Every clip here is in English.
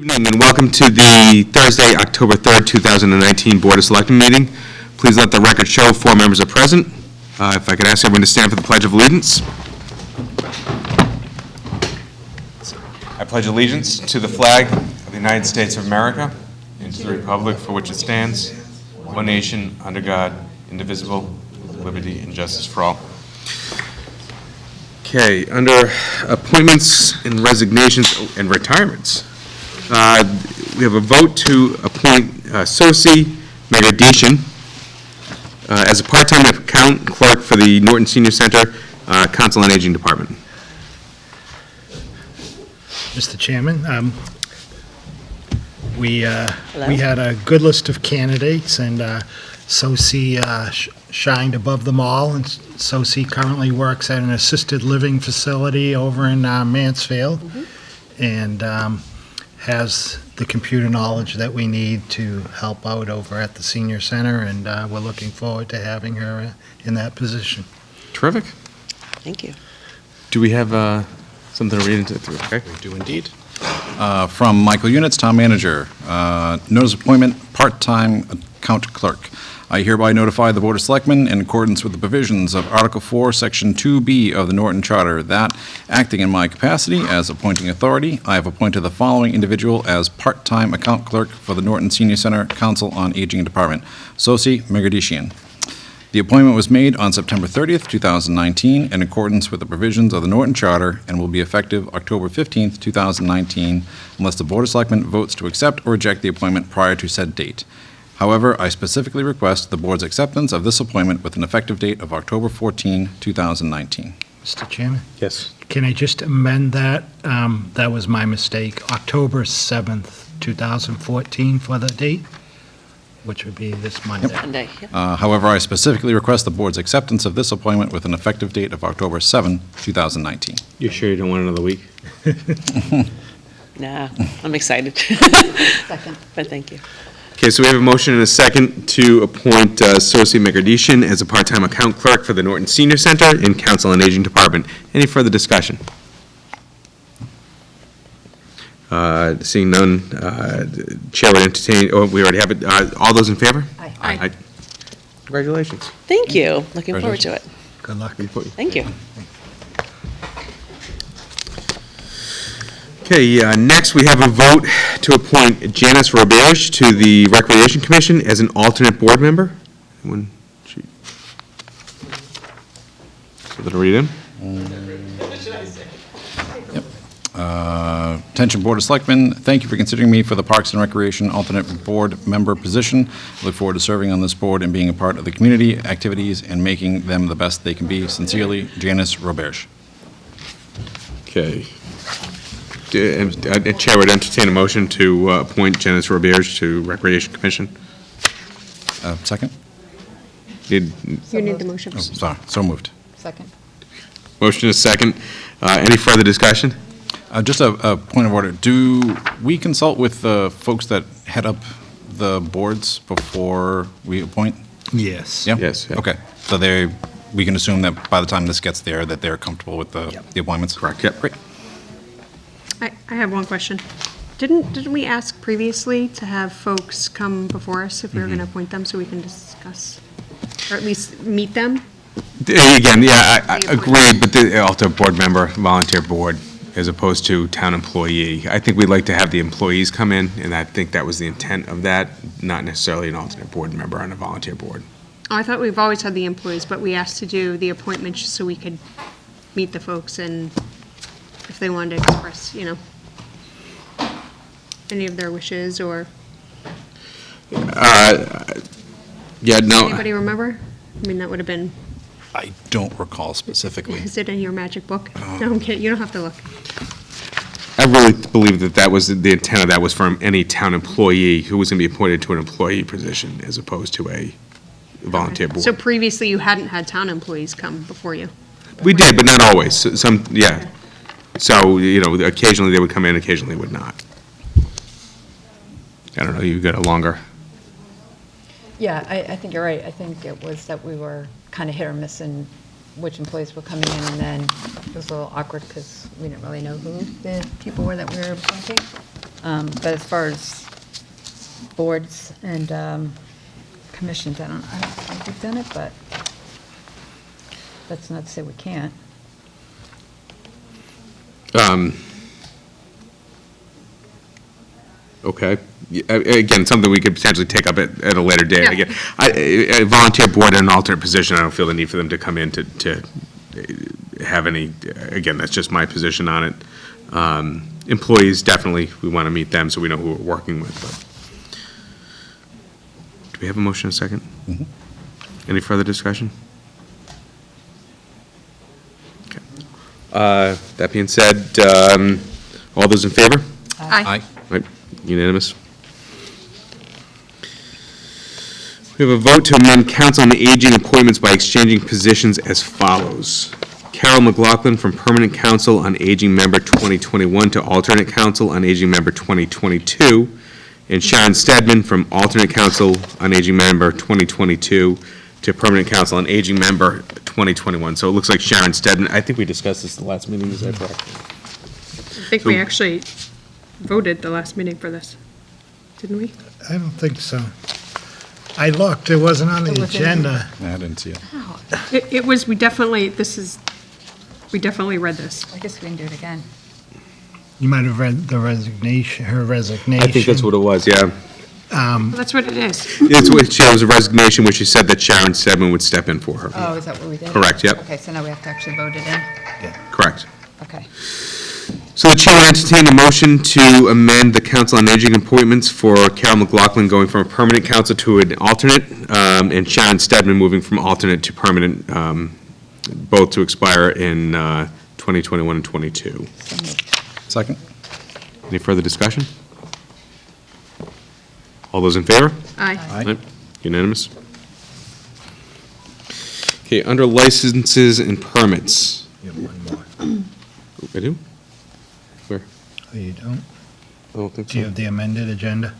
Evening and welcome to the Thursday, October 3rd, 2019 Board of Selectmen meeting. Please let the record show 4 members are present. If I could ask everyone to stand for the Pledge of Allegiance. I pledge allegiance to the flag of the United States of America and to the republic for which it stands, one nation, under God, indivisible, with liberty and justice for all. Okay, under appointments and resignations and retirements, we have a vote to appoint Sosi Megadishan as a part-time account clerk for the Norton Senior Center Council on Aging Department. Mr. Chairman, we had a good list of candidates, and Sosi shined above them all. And Sosi currently works at an assisted living facility over in Mansfield, and has the computer knowledge that we need to help out over at the senior center, and we're looking forward to having her in that position. Terrific. Thank you. Do we have something to read into? Okay. We do indeed. From Michael Units, Town Manager. Notice of appointment, part-time account clerk. I hereby notify the Board of Selectmen, in accordance with the provisions of Article 4, Section 2B of the Norton Charter, that, acting in my capacity as appointing authority, I have appointed the following individual as part-time account clerk for the Norton Senior Center Council on Aging Department, Sosi Megadishan. The appointment was made on September 30th, 2019, in accordance with the provisions of the Norton Charter, and will be effective October 15th, 2019, unless the Board of Selectmen votes to accept or reject the appointment prior to said date. However, I specifically request the Board's acceptance of this appointment with an effective date of October 14, 2019. Mr. Chairman? Yes. Can I just amend that? That was my mistake. October 7th, 2014 for the date, which would be this Monday. Monday, yep. However, I specifically request the Board's acceptance of this appointment with an effective date of October 7, 2019. You sure you don't want another week? Nah, I'm excited. Second. But thank you. Okay, so we have a motion and a second to appoint Sosi Megadishan as a part-time account clerk for the Norton Senior Center and Council on Aging Department. Any further discussion? Seeing none, Chair would entertain, oh, we already have it. All those in favor? Aye. Aye. Congratulations. Thank you. Looking forward to it. Good luck. Thank you. Okay, next we have a vote to appoint Janice Roberge to the Recreation Commission as an alternate board member. Something to read in? Attention Board of Selectmen, thank you for considering me for the Parks and Recreation alternate board member position. I look forward to serving on this board and being a part of the community activities and making them the best they can be. Sincerely, Janice Roberge. Okay. Chair would entertain a motion to appoint Janice Roberge to Recreation Commission. Second? You need the motion. Oh, sorry, so moved. Second. Motion is second. Any further discussion? Just a point of order. Do we consult with the folks that head up the boards before we appoint? Yes. Yeah? Yes, yeah. Okay. So we can assume that by the time this gets there, that they're comfortable with the appointments? Correct, yep. Great. I have one question. Didn't we ask previously to have folks come before us if we were going to appoint them so we can discuss, or at least meet them? Again, yeah, I agree, but the alternate board member, volunteer board, as opposed to town employee. I think we'd like to have the employees come in, and I think that was the intent of that, not necessarily an alternate board member on a volunteer board. Oh, I thought we've always had the employees, but we asked to do the appointments so we could meet the folks and if they wanted to express, any of their wishes or. Yeah, no. Anybody remember? I mean, that would have been, I don't recall specifically. is it in your magic book? No, I'm kidding. You don't have to look. I really believe that was, the intent of that was from any town employee who was going to be appointed to an employee position as opposed to a volunteer board. So previously you hadn't had town employees come before you? We did, but not always. Some, yeah. So, occasionally they would come in, occasionally they would not. I don't know, you got a longer. Yeah, I think you're right. I think it was that we were kind of hit or miss in which employees were coming in, and then it was a little awkward because we didn't really know who the people were that we were appointing. But as far as boards and commissions, I don't think we've done it, but that's not to say we can't. Okay. Again, something we could potentially take up at a later date. Yeah. Again, a volunteer board in an alternate position, I don't feel the need for them to come in to have any, again, that's just my position on it. Employees, definitely, we want to meet them so we know who we're working with, but. Do we have a motion and a second? Any further discussion? Okay. That being said, all those in favor? Aye. Right, unanimous. We have a vote to amend Council on the Aging appointments by exchanging positions as follows. Carol McLaughlin from Permanent Council on Aging Member 2021 to Alternate Council on Aging Member 2022, and Sharon Stedman from Alternate Council on Aging Member 2022 to Permanent Council on Aging Member 2021. So it looks like Sharon Stedman, I think we discussed this the last meeting, is that correct? I think we actually voted the last meeting for this, didn't we? I don't think so. I looked, it wasn't on the It wasn't. agenda. I didn't see it. It was, we definitely read this. I guess we can do it again. You might have read the resignation, her resignation. I think that's what it was, yeah. Well, that's what it is. It was a resignation where she said that Sharon Stedman would step in for her. Oh, is that what we did? Correct, yep. Okay, so now we have to actually vote it in? Correct. Okay. So the chair will entertain a motion to amend the Council on Aging appointments for Carol McLaughlin going from a permanent council to an alternate, and Sharon Stedman moving from alternate to permanent, both to expire in 2021 and 22. So moved. Second? Any further discussion? All those in favor? Aye. Aye. Unanimous. Okay, under licenses and permits. You have one more. I do? Where? Oh, you don't? I don't think Do you so. have the amended agenda?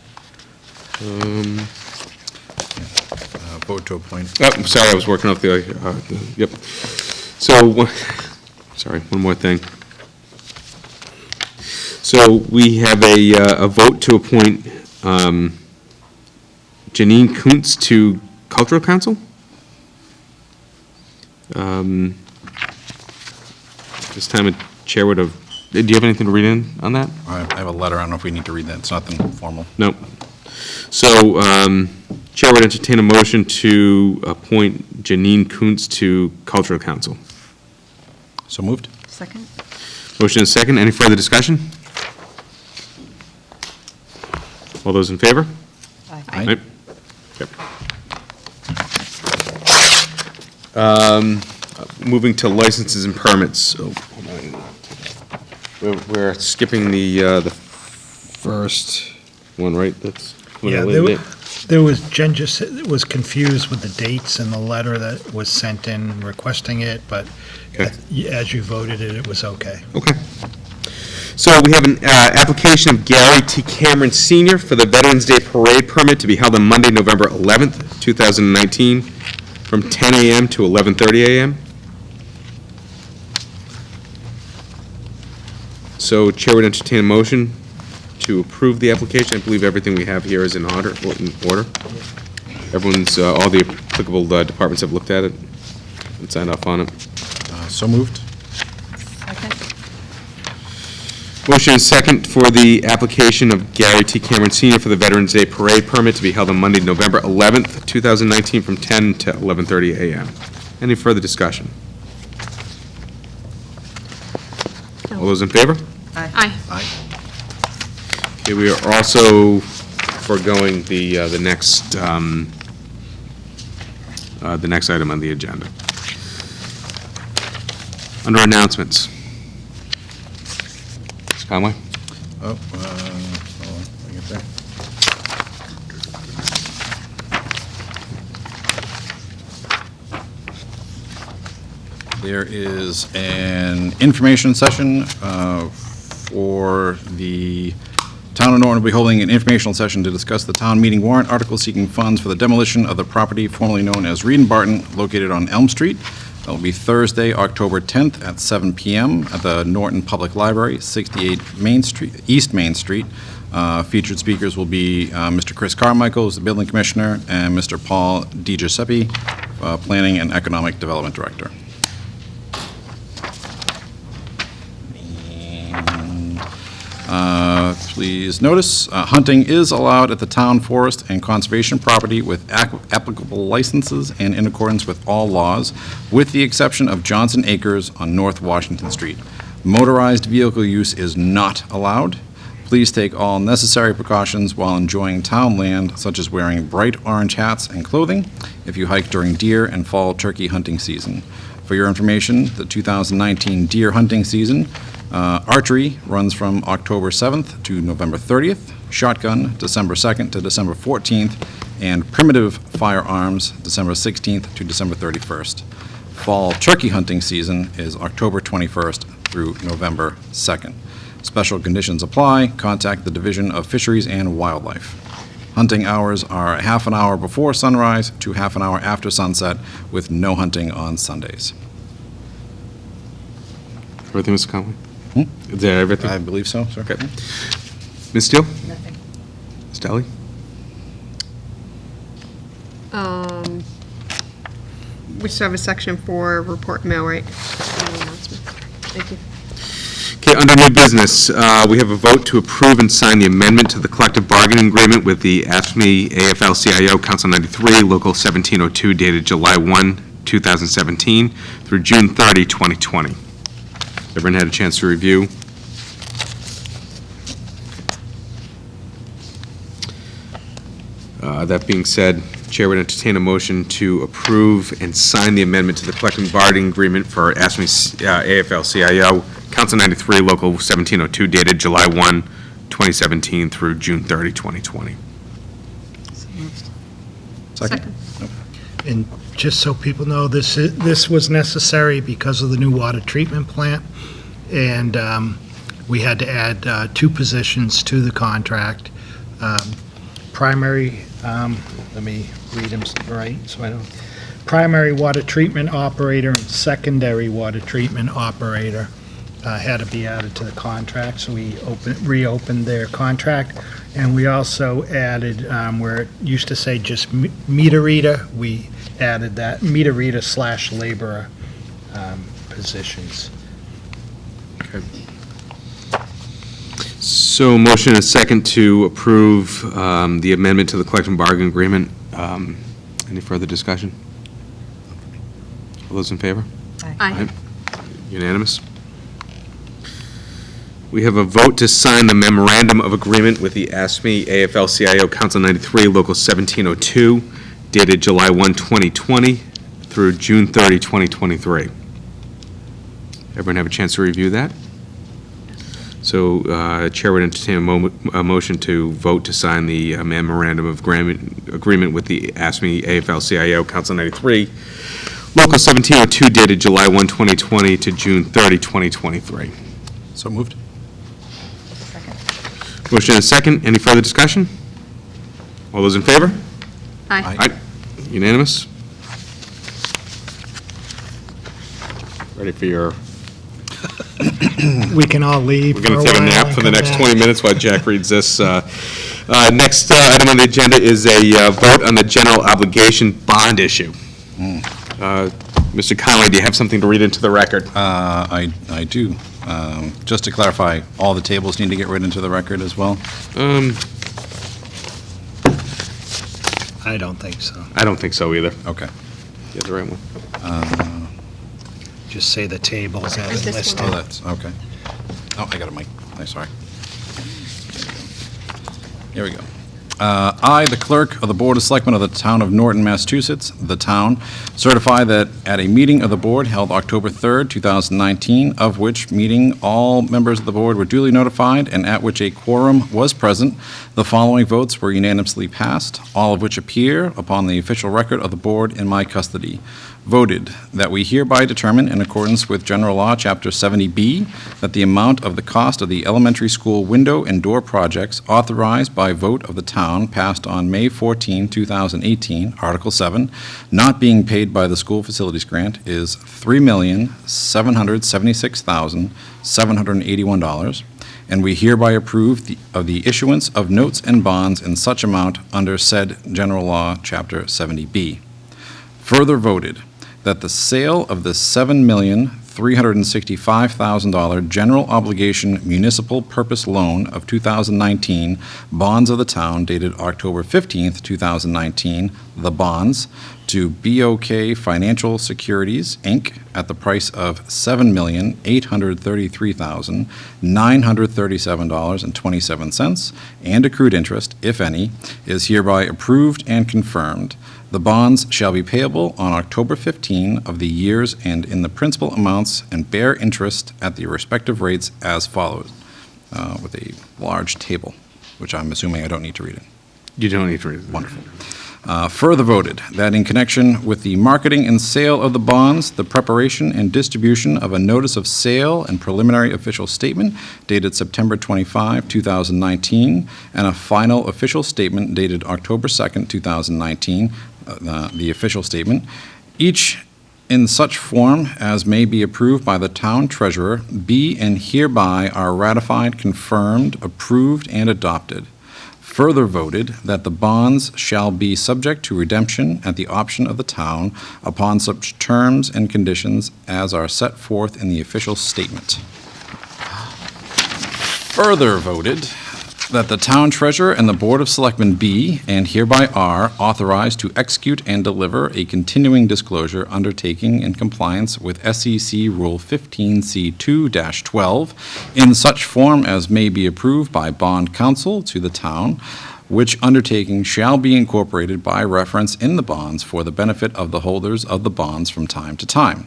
Vote to appoint. Oh, I'm sorry, I was working off yep. So, sorry, one more thing. So we have a vote to appoint Janine Kuntz to Cultural Council? This time, a chair would have, do you have anything to read in on that? I have a letter, I don't know if we need to read that, it's nothing formal. No. So, Chair would entertain a motion to appoint Janine Kuntz to Cultural Council. So moved? Second? Motion is second. Any further discussion? All those in favor? Aye. Aye. Okay. Moving to licenses and permits. Oh, hold on. We're skipping the first one, right? That's when I Yeah, laid it. there was, Jen just was confused with the dates in the letter that was sent in requesting it, but Okay. as you voted it, it was okay. Okay. So we have an application of Gary T. Cameron Sr. for the Veterans Day Parade permit to be held on Monday, November 11th, 2019, from 10 a.m. to 11:30 a.m. So Chair would entertain a motion to approve the application. I believe everything we have here is in order. Everyone's, all the applicable departments have looked at it and signed off on it. So moved? Second? Motion is second for the application of Gary T. Cameron Sr. for the Veterans Day Parade permit to be held on Monday, November 11th, 2019, from 10 to 11:30 a.m. Any further discussion? All those in favor? Aye. Aye. Okay, we are also foregoing the next item on the agenda. Under announcements. Ms. Conway? Oh, hold on, let me get there. There is an information session for the Town of Norton will be holding an informational session to discuss the town meeting warrant article seeking funds for the demolition of the property formerly known as Reed and Barton located on Elm Street. That will be Thursday, October 10th at 7 p.m. at the Norton Public Library, 68 Main Street, East Main Street. Featured speakers will be Mr. Chris Carmichael, who's the Building Commissioner, and Mr. Paul DiGiuseppe, Planning and Economic Development Director. Please notice, hunting is allowed at the town forest and conservation property with applicable licenses and in accordance with all laws, with the exception of Johnson Acres on North Washington Street. Motorized vehicle use is not allowed. Please take all necessary precautions while enjoying town land, such as wearing bright orange hats and clothing if you hike during deer and fall turkey hunting season. For your information, the 2019 deer hunting season, archery runs from October 7th to November 30th, shotgun December 2nd to December 14th, and primitive firearms December 16th to December 31st. Fall turkey hunting season is October 21st through November 2nd. Special conditions apply. Contact the Division of Fisheries and Wildlife. Hunting hours are half an hour before sunrise to half an hour after sunset, with no hunting on Sundays. Everything, Mr. Conway? Is that everything? I believe so, sir. Okay. Ms. Steele? Nothing. Ms. Dally? We still have a section for report mail, right? No announcements. Thank you. Okay, under new business, we have a vote to approve and sign the amendment to the collective bargaining agreement with the AFSCME AFL-CIO Council 93, Local 1702, dated July 1, 2017, through June 30, 2020. Everyone had a chance to review? That being said, Chair would entertain a motion to approve and sign the amendment to the collective bargaining agreement for AFSCME AFL-CIO Council 93, Local 1702, dated July 1, 2017 through June 30, 2020. Second? And just so people know, this was necessary because of the new water treatment plant, and we had to add 2 positions to the contract. Primary, let me read them right, so I don't, primary water treatment operator and secondary water treatment operator had to be added to the contract, so we reopened their contract. And we also added, where it used to say just meter reader, we added that meter reader / laborer positions. Okay. So motion and a second to approve the amendment to the collective bargaining agreement. Any further discussion? All those in favor? Aye. Unanimous? We have a vote to sign the memorandum of agreement with the AFSCME AFL-CIO Council 93, Local 1702, dated July 1, 2020 through June 30, 2023. Everyone have a chance to review that? So Chair would entertain a motion to vote to sign the memorandum of agreement with the AFSCME AFL-CIO Council 93, Local 1702, dated July 1, 2020 to June 30, 2023. So moved. Motion and a second. Any further discussion? All those in favor? Aye. Aye. Unanimous? Ready for your, We can all leave. we're going for to take a while nap and for the come next back. 20 minutes while Jack reads this. Next item on the agenda is a vote on the general obligation bond issue. Mr. Conway, do you have something to read into the record? I do. Just to clarify, all the tables need to get read into the record as well? I don't think so. I don't think so either. Okay. You have the right one. Just say the tables as This listed. one. Oh, that's, okay. Oh, I got a mic. I'm sorry. Here we go. I, the clerk of the Board of Selectmen of the Town of Norton, Massachusetts, the town, certify that at a meeting of the board held October 3rd, 2019, of which meeting all members of the board were duly notified and at which a quorum was present, the following votes were unanimously passed, all of which appear upon the official record of the board in my custody. Voted that we hereby determine, in accordance with General Law, Chapter 70B, that the amount of the cost of the elementary school window and door projects authorized by vote of the town passed on May 14, 2018, Article 7, not being paid by the school facilities grant is $3,776,781, and we hereby approve of the issuance of notes and bonds in such amount under said general law, Chapter 70B. Further voted that the sale of the $7,365,000 general obligation municipal purpose loan of 2019 bonds of the town dated October 15th, 2019, the bonds, to BOK Financial Securities, Inc., at the price of $7,833,937.27, and accrued interest, if any, is hereby approved and confirmed. The bonds shall be payable on October 15 of the years and in the principal amounts and bear interest at the respective rates as follows, with a large table, which I'm assuming I don't need to read it. You don't need to read it. Wonderful. Further voted that in connection with the marketing and sale of the bonds, the preparation and distribution of a notice of sale and preliminary official statement dated September 25, 2019, and a final official statement dated October 2nd, 2019, the official statement, each in such form as may be approved by the town treasurer, be and hereby are ratified, confirmed, approved, and adopted. Further voted that the bonds shall be subject to redemption at the option of the town upon such terms and conditions as are set forth in the official statement. Further voted that the town treasurer and the Board of Selectmen be, and hereby are, authorized to execute and deliver a continuing disclosure undertaking in compliance with SEC Rule 15C2-12 in such form as may be approved by bond counsel to the town, which undertaking shall be incorporated by reference in the bonds for the benefit of the holders of the bonds from time to time.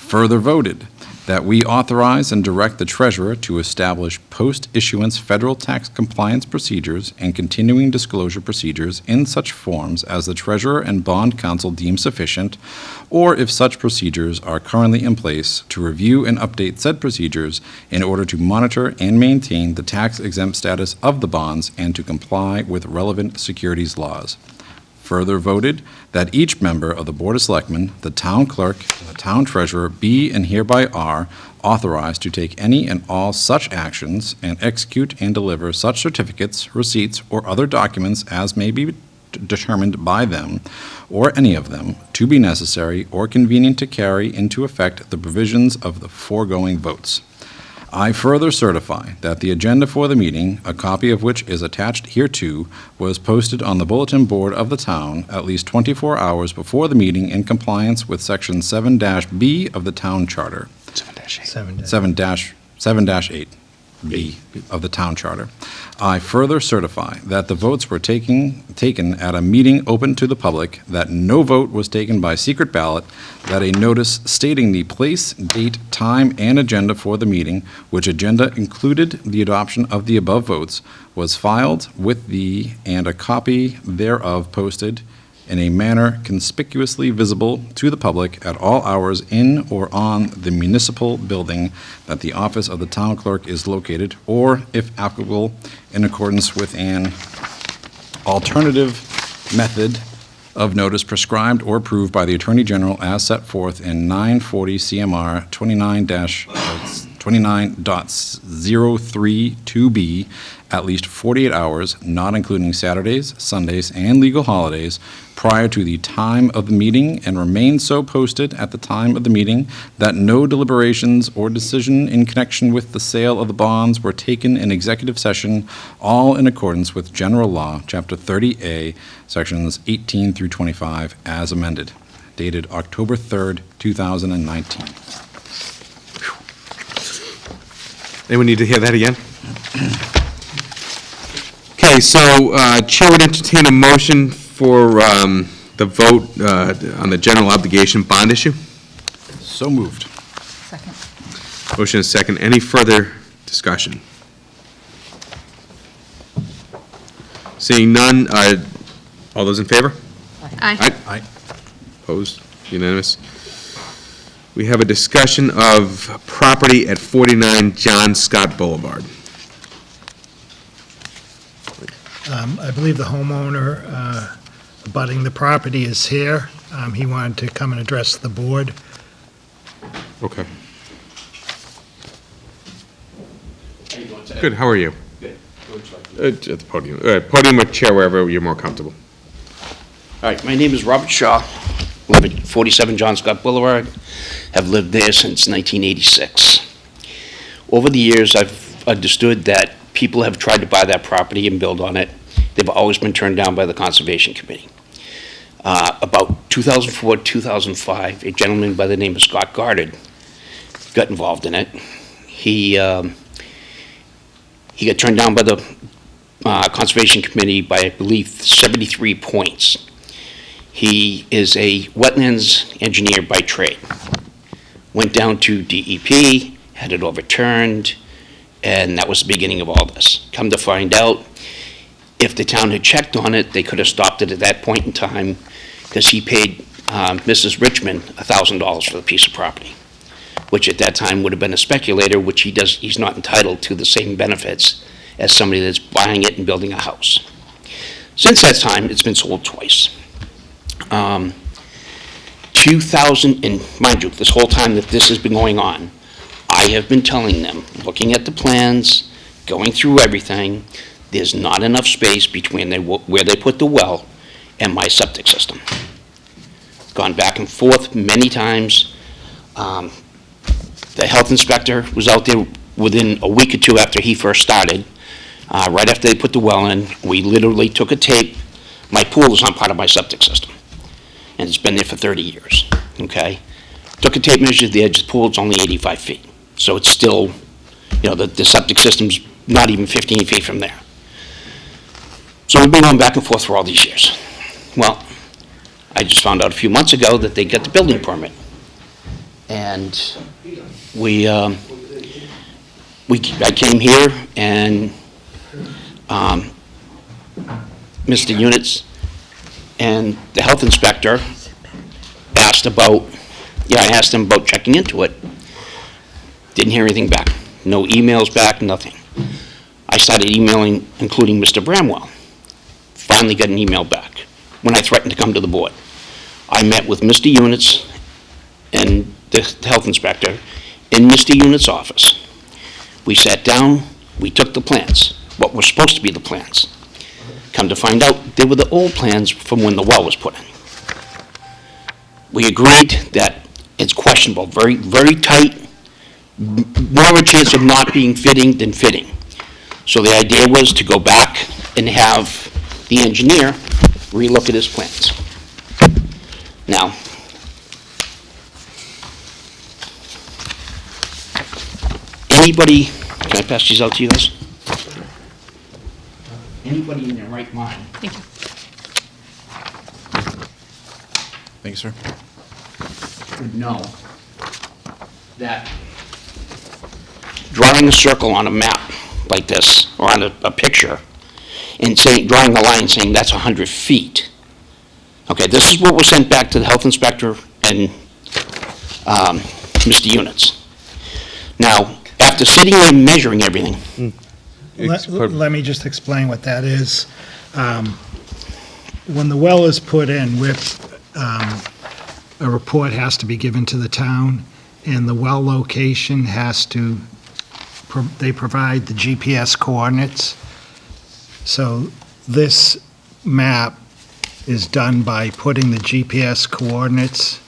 Further voted that we authorize and direct the treasurer to establish post-issuance federal tax compliance procedures and continuing disclosure procedures in such forms as the treasurer and bond counsel deem sufficient, or if such procedures are currently in place, to review and update said procedures in order to monitor and maintain the tax-exempt status of the bonds and to comply with relevant securities laws. Further voted that each member of the Board of Selectmen, the town clerk, and the town treasurer be and hereby are authorized to take any and all such actions and execute and deliver such certificates, receipts, or other documents as may be determined by them, or any of them, to be necessary or convenient to carry into effect the provisions of the foregoing votes. I further certify that the agenda for the meeting, a copy of which is attached hereto, was posted on the bulletin board of the town at least 24 hours before the meeting in compliance with Section 7-B of the Town Charter. 7-8B of the Town Charter. I further certify that the votes were taken at a meeting open to the public, that no vote was taken by secret ballot, that a notice stating the place, date, time, and agenda for the meeting, which agenda included the adoption of the above votes, was filed with the, and a copy thereof posted in a manner conspicuously visible to the public at all hours in or on the municipal building that the office of the town clerk is located, or, if applicable, in accordance with an alternative method of notice prescribed or approved by the Attorney General as set forth in 940 CMR 29.032B, at least 48 hours, not including Saturdays, Sundays, and legal holidays, prior to the time of the meeting, and remain so posted at the time of the meeting, that no deliberations or decision in connection with the sale of the bonds were taken in executive session, all in accordance with General Law, Chapter 30A, Sections 18 through 25, as amended, dated October 3rd, 2019. Anyone need to hear that again? Okay, so Chair would entertain a motion for the vote on the general obligation bond issue. So moved. Second. Motion is second. Any further discussion? Seeing none, all those in favor? Aye. Aye. Opposed? Unanimous. We have a discussion of property at 49 John Scott Boulevard. I believe the homeowner abutting the property is here. He wanted to come and address the board. Okay. Good, how are you? Good. At the podium, podium or chair, wherever you're more comfortable. All right, my name is Robert Shaw, live at 47 John Scott Boulevard, have lived there since 1986. Over the years, I've understood that people have tried to buy that property and build on it. They've always been turned down by the Conservation Committee. About 2004, 2005, a gentleman by the name of Scott Goddard got involved in it. He got turned down by the Conservation Committee by, I believe, 73 points. He is a wetlands engineer by trade. Went down to DEP, had it overturned, and that was the beginning of all this. Come to find out, if the town had checked on it, they could have stopped it at that point in time, because he paid Mrs. Richmond $1,000 for the piece of property, which at that time would have been a speculator, which he's not entitled to the same benefits as somebody that's buying it and building a house. Since that time, it's been sold twice. 2000, and mind you, this whole time that this has been going on, I have been telling them, looking at the plans, going through everything, there's not enough space between where they put the well and my septic system. Gone back and forth many times. The health inspector was out there within a week or two after he first started. Right after they put the well in, we literally took a tape. My pool is not part of my septic system, and it's been there for 30 years, okay? Took a tape measure, the edge of the pool, it's only 85 feet. So it's still, the septic system's not even 15 feet from there. So we've been going back and forth for all these years. Well, I just found out a few months ago that they got the building permit. And I came here and Mr. Units and the health inspector asked about, I asked him about checking into it. Didn't hear anything back. No emails back, nothing. I started emailing, including Mr. Bramwell. Finally got an email back when I threatened to come to the board. I met with Mr. Units and the health inspector in Mr. Units' office. We sat down, we took the plans, what were supposed to be the plans. Come to find out, they were the old plans from when the well was put in. We agreed that it's questionable, very, very tight, more of a chance of not being fitting than fitting. So the idea was to go back and have the engineer relook at his plans. Now, anybody, can I pass these out to you guys? Anybody in their right mind Thank you. Thank you, sir. would know that drawing a circle on a map like this, or on a picture, and drawing a line saying that's 100 feet. Okay, this is what was sent back to the health inspector and Mr. Units. Now, after sitting there and measuring everything, Let me just explain what that is. When the well is put in, a report has to be given to the town, and the well location has to, they provide the GPS coordinates. So this map is done by putting the GPS coordinates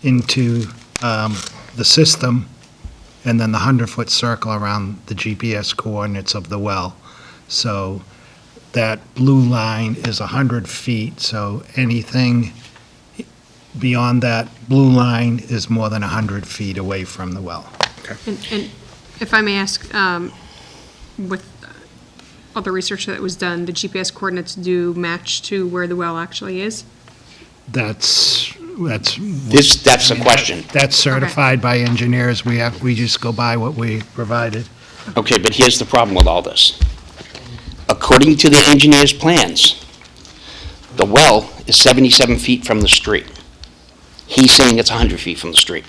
into the system, and then the 100-foot circle around the GPS coordinates of the well. So that blue line is 100 feet, so anything beyond that blue line is more than 100 feet away from the well. And if I may ask, with all the research that was done, the GPS coordinates do match to where the well actually is? That's that's the question. That's certified by engineers. We just go by what we provided. Okay, but here's the problem with all this. According to the engineer's plans, the well is 77 feet from the street. He's saying it's 100 feet from the street.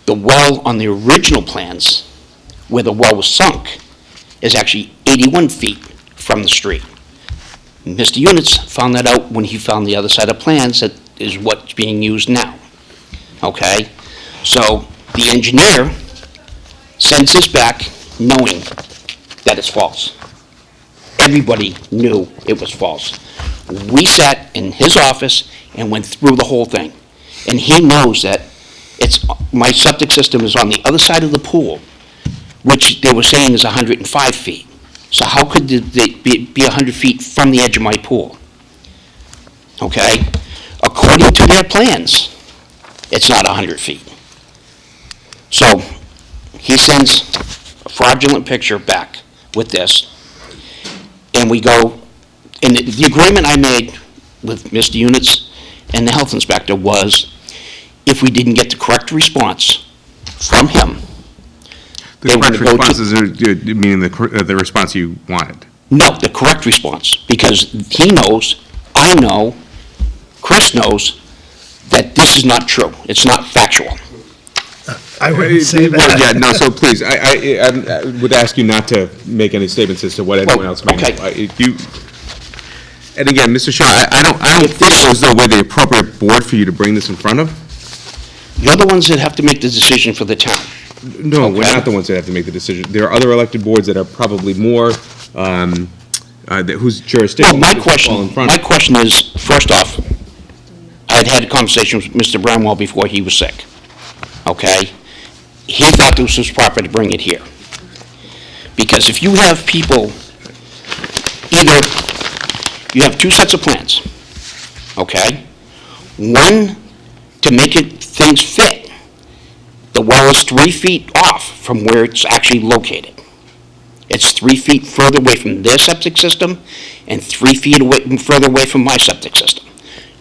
The well on the original plans, where the well was sunk, is actually 81 feet from the street. Mr. Units found that out when he found the other side of plans that is what's being used now. Okay? So the engineer sends this back, knowing that it's false. Everybody knew it was false. We sat in his office and went through the whole thing. And he knows that my septic system is on the other side of the pool, which they were saying is 105 feet. So how could it be 100 feet from the edge of my pool? Okay? According to their plans, it's not 100 feet. So he sends a fraudulent picture back with this, and we go, and the agreement I made with Mr. Units and the health inspector was, if we didn't get the correct response from him, The they were correct gonna go to- responses are, meaning the response you wanted. No, the correct response, because he knows, I know, Chris knows, that this is not true. It's not factual. I wouldn't say Well, that. yeah, no, so please, I would ask you not to make any statements as to what anyone else may know. okay. And again, Mr. Shaw, I don't feel as though we're the appropriate board for you to bring this in front of. You're the ones that have to make the decision for the town. No, we're Okay. not the ones that have to make the decision. There are other elected boards that are probably more, whose Well, jurisdiction my fall in front of. question is, first off, I'd had a conversation with Mr. Bramwell before he was sick, okay? He thought this was proper to bring it here. Because if you have people, either, you have two sets of plans, okay? One, to make things fit, the well is 3 feet off from where it's actually located. It's 3 feet further away from their septic system and 3 feet further away from my septic system.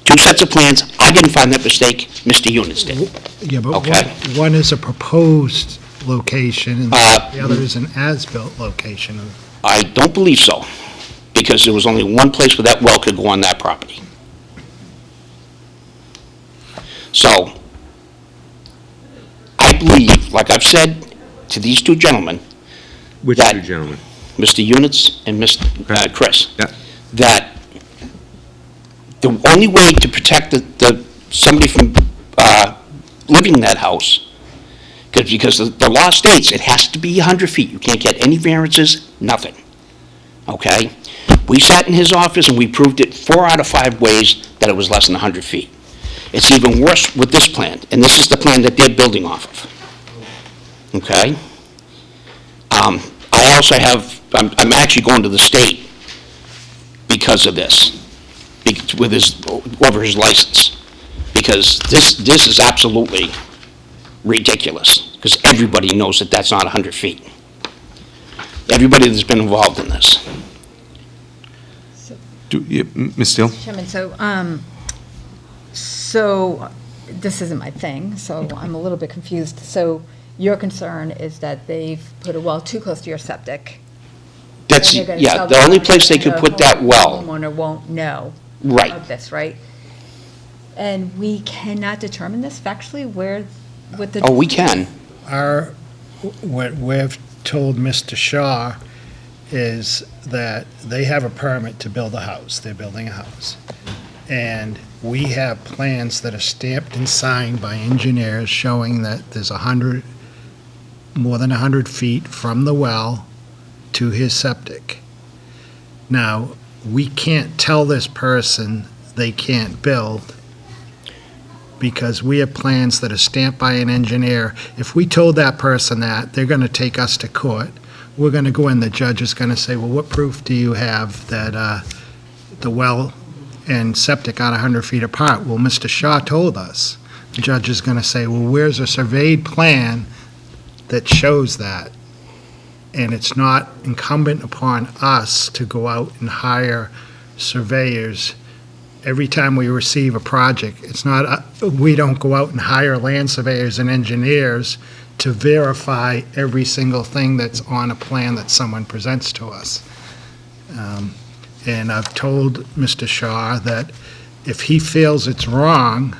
Two sets of plans. I didn't find that mistake. Mr. Eunice did. Yeah, but Okay. one is a proposed location, and Uh, the other is an as-built location. I don't believe so, because there was only one place where that well could go on that property. So, I believe, like I've said to these two gentlemen, Which that- two gentlemen? Mr. Eunice and Mr. Chris, Yeah. that the only way to protect somebody from living in that house, because the law states it has to be 100 feet. You can't get any variances, nothing. Okay? We sat in his office and we proved it 4 out of 5 ways that it was less than 100 feet. It's even worse with this plan, and this is the plan that they're building off of. Okay? I also have, I'm actually going to the state because of this, with over his license, because this is absolutely ridiculous, because everybody knows that that's not 100 feet. Everybody that's been involved in this. Ms. Steele? Chairman, so this isn't my thing, so I'm a little bit confused. So your concern is that they've put a well too close to your septic? That's, and they're gonna yeah, sell the only property, place they and could the put that well, Homeowner won't know right. of this, right? And we cannot determine this factually, where, with the... Oh, we can. What we've told Mr. Shaw is that they have a permit to build a house. They're building a house. And we have plans that are stamped and signed by engineers showing that there's more than 100 feet from the well to his septic. Now, we can't tell this person they can't build because we have plans that are stamped by an engineer. If we told that person that, they're gonna take us to court. We're gonna go in, the judge is gonna say, well, what proof do you have that the well and septic are 100 feet apart? Well, Mr. Shaw told us. The judge is gonna say, well, where's a surveyed plan that shows that? And it's not incumbent upon us to go out and hire surveyors. Every time we receive a project, it's not, we don't go out and hire land surveyors and engineers to verify every single thing that's on a plan that someone presents to us. And I've told Mr. Shaw that if he feels it's wrong,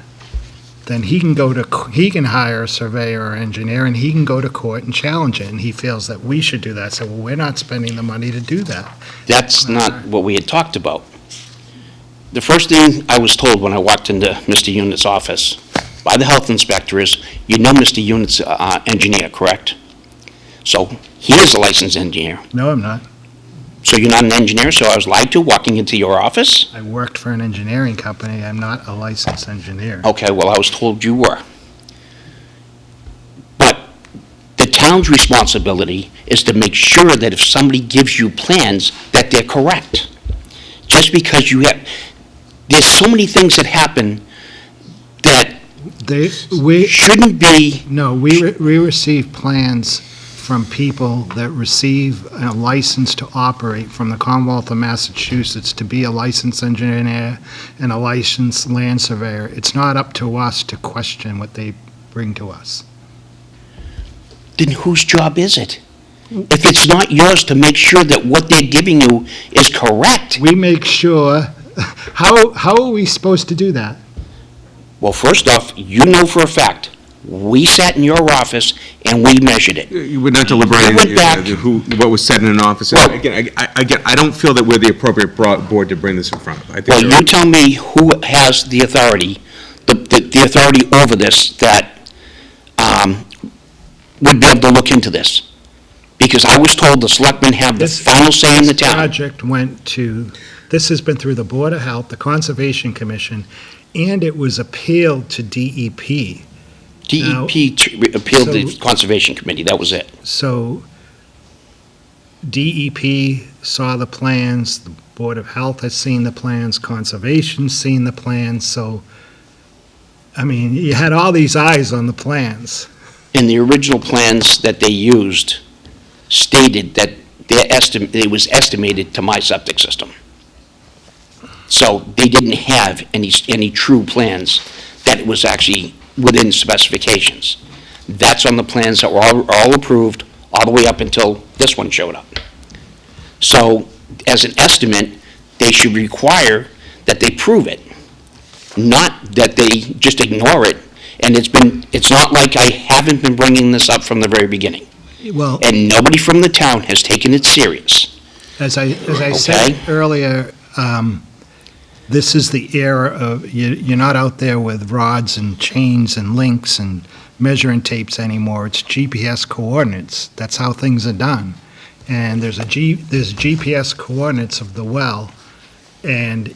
then he can hire a surveyor or engineer, and he can go to court and challenge it, and he feels that we should do that. So, well, we're not spending the money to do that. That's not what we had talked about. The first thing I was told when I walked into Mr. Unit's office by the health inspector is, you know Mr. Unit's engineer, correct? So he is a licensed engineer. No, I'm not. So you're not an engineer, so I was lied to walking into your office? I worked for an engineering company. I'm not a licensed engineer. Okay, well, I was told you were. But the town's responsibility is to make sure that if somebody gives you plans, that they're correct. Just because there's so many things that happen that We shouldn't be, we receive plans from people that receive a license to operate from the Commonwealth of Massachusetts to be a licensed engineer and a licensed land surveyor. It's not up to us to question what they bring to us. then whose job is it? If it's not yours to make sure that what they're giving you is correct. We make sure, how are we supposed to do that? Well, first off, you know for a fact, we sat in your office and we measured it. We're not deliberating went back- what was said in an office. Well- Again, I don't feel that we're the appropriate board to bring this in front of. I think Well, you're- you tell me who has the authority, the authority over this that would be able to look into this. Because I was told the selectmen have the final say in the This town. project went to, this has been through the Board of Health, the Conservation Commission, and it was appealed to DEP. Appealed the so- Conservation Committee, that was it. So DEP saw the plans, the Board of Health has seen the plans, Conservation's seen the plans, so, I mean, you had all these eyes on the plans. And the original plans that they used stated that it was estimated to my septic system. So they didn't have any true plans that it was actually within specifications. That's on the plans that were all approved, all the way up until this one showed up. So as an estimate, they should require that they prove it, not that they just ignore it. And it's not like I haven't been bringing this up from the very beginning. Well, And nobody from the town has taken it serious. as I said Okay. earlier, this is the era of, you're not out there with rods and chains and links and measuring tapes anymore. It's GPS coordinates. That's how things are done. And there's GPS coordinates of the well, and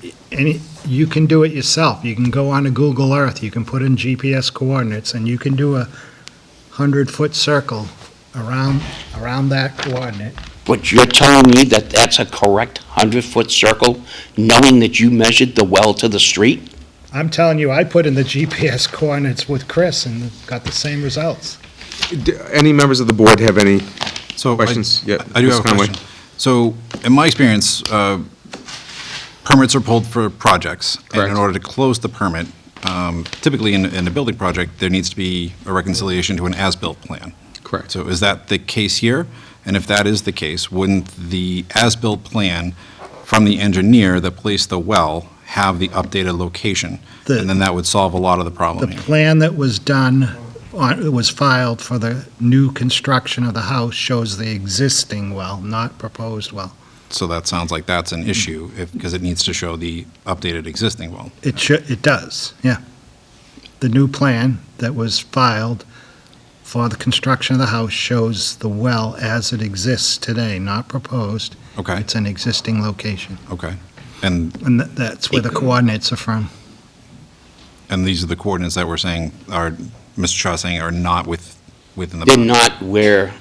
you can do it yourself. You can go onto Google Earth, you can put in GPS coordinates, and you can do a 100-foot circle around that coordinate. But you're telling me that that's a correct 100-foot circle, knowing that you measured the well to the street? I'm telling you, I put in the GPS coordinates with Chris and got the same results. Any members of the board have any So questions? Yeah, I do have Mr. a Conway. question. So, in my experience, permits are pulled for projects. And Correct. in order to close the permit, typically in a building project, there needs to be a reconciliation to an as-built plan. Correct. So is that the case here? And if that is the case, wouldn't the as-built plan from the engineer that placed the well have the updated location? The- And then that would solve a lot of the The problem here. plan that was done, was filed for the new construction of the house shows the existing well, not proposed well. So that sounds like that's an issue, because it needs to show the updated existing well. It does, yeah. The new plan that was filed for the construction of the house shows the well as it exists today, not proposed. Okay, It's an existing location. okay. And That's where the coordinates are from. these are the coordinates that we're saying are, Mr. Shaw saying are not within the. They're not where,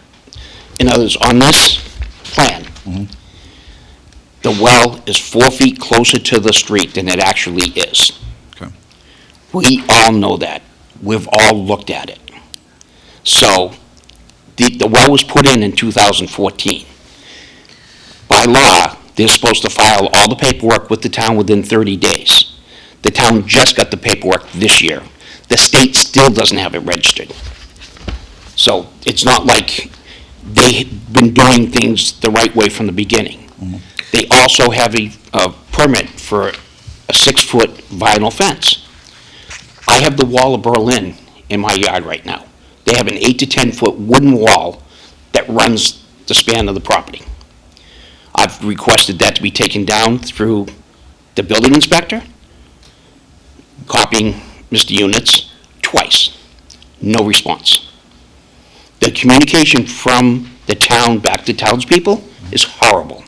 in others, on this plan, the well is 4 feet closer to the street than it actually is. Okay. We all know that. We've all looked at it. So, the well was put in 2014. By law, they're supposed to file all the paperwork with the town within 30 days. The town just got the paperwork this year. The state still doesn't have it registered. So, it's not like they've been doing things the right way from the beginning. They also have a permit for a 6-foot vinyl fence. I have the wall of Berlin in my yard right now. They have an 8 to 10-foot wooden wall that runs the span of the property. I've requested that to be taken down through the building inspector, copying Mr. Units twice. No response. The communication from the town back to townspeople is horrible.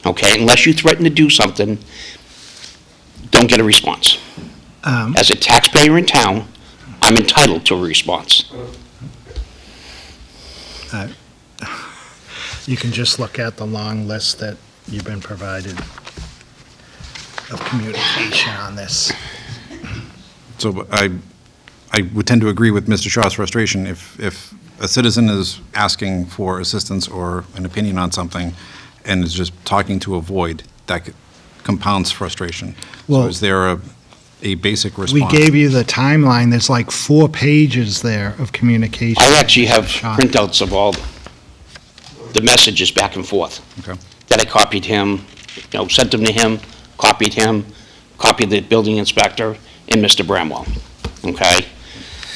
Okay, unless you threaten to do something, don't get a response. As a taxpayer in town, I'm entitled to a response. You can just look at the long list that you've been provided of communication on this. So I would tend to agree with Mr. Shaw's frustration. If a citizen is asking for assistance or an opinion on something and is just talking to a void, that compounds frustration. So Well- is there a basic response? We gave you the timeline, there's like 4 pages there of communication. I actually have Sean. printouts of all the messages back and forth. Okay. That I copied him, sent them to him, copied the building inspector, and Mr. Bramwell, okay?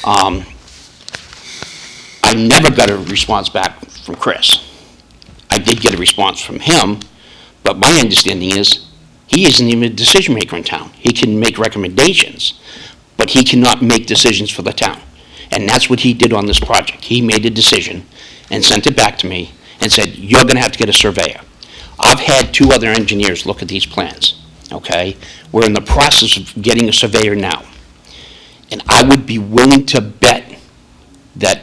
I never got a response back from Chris. I did get a response from him, but my understanding is, he isn't even a decision maker in town. He can make recommendations, but he cannot make decisions for the town. And that's what he did on this project. He made a decision and sent it back to me and said, you're gonna have to get a surveyor. I've had 2 other engineers look at these plans, okay? We're in the process of getting a surveyor now. And I would be willing to bet that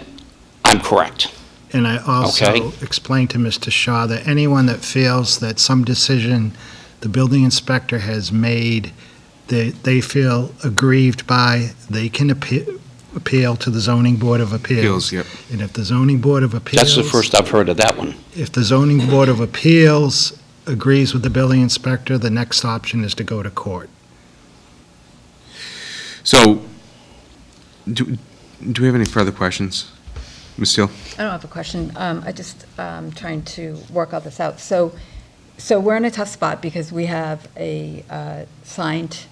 I'm correct. And I also Okay. explained to Mr. Shaw that anyone that feels that some decision the building inspector has made that they feel aggrieved by, they can appeal to the zoning board of appeals. Appeals, yep. And if the zoning board of appeals. That's the first I've heard of that one. If the zoning board of appeals agrees with the building inspector, the next option is to go to court. So, do we have any further questions? Ms. Steele? I don't have a question. I just trying to work all this out. So we're in a tough spot because we have a signed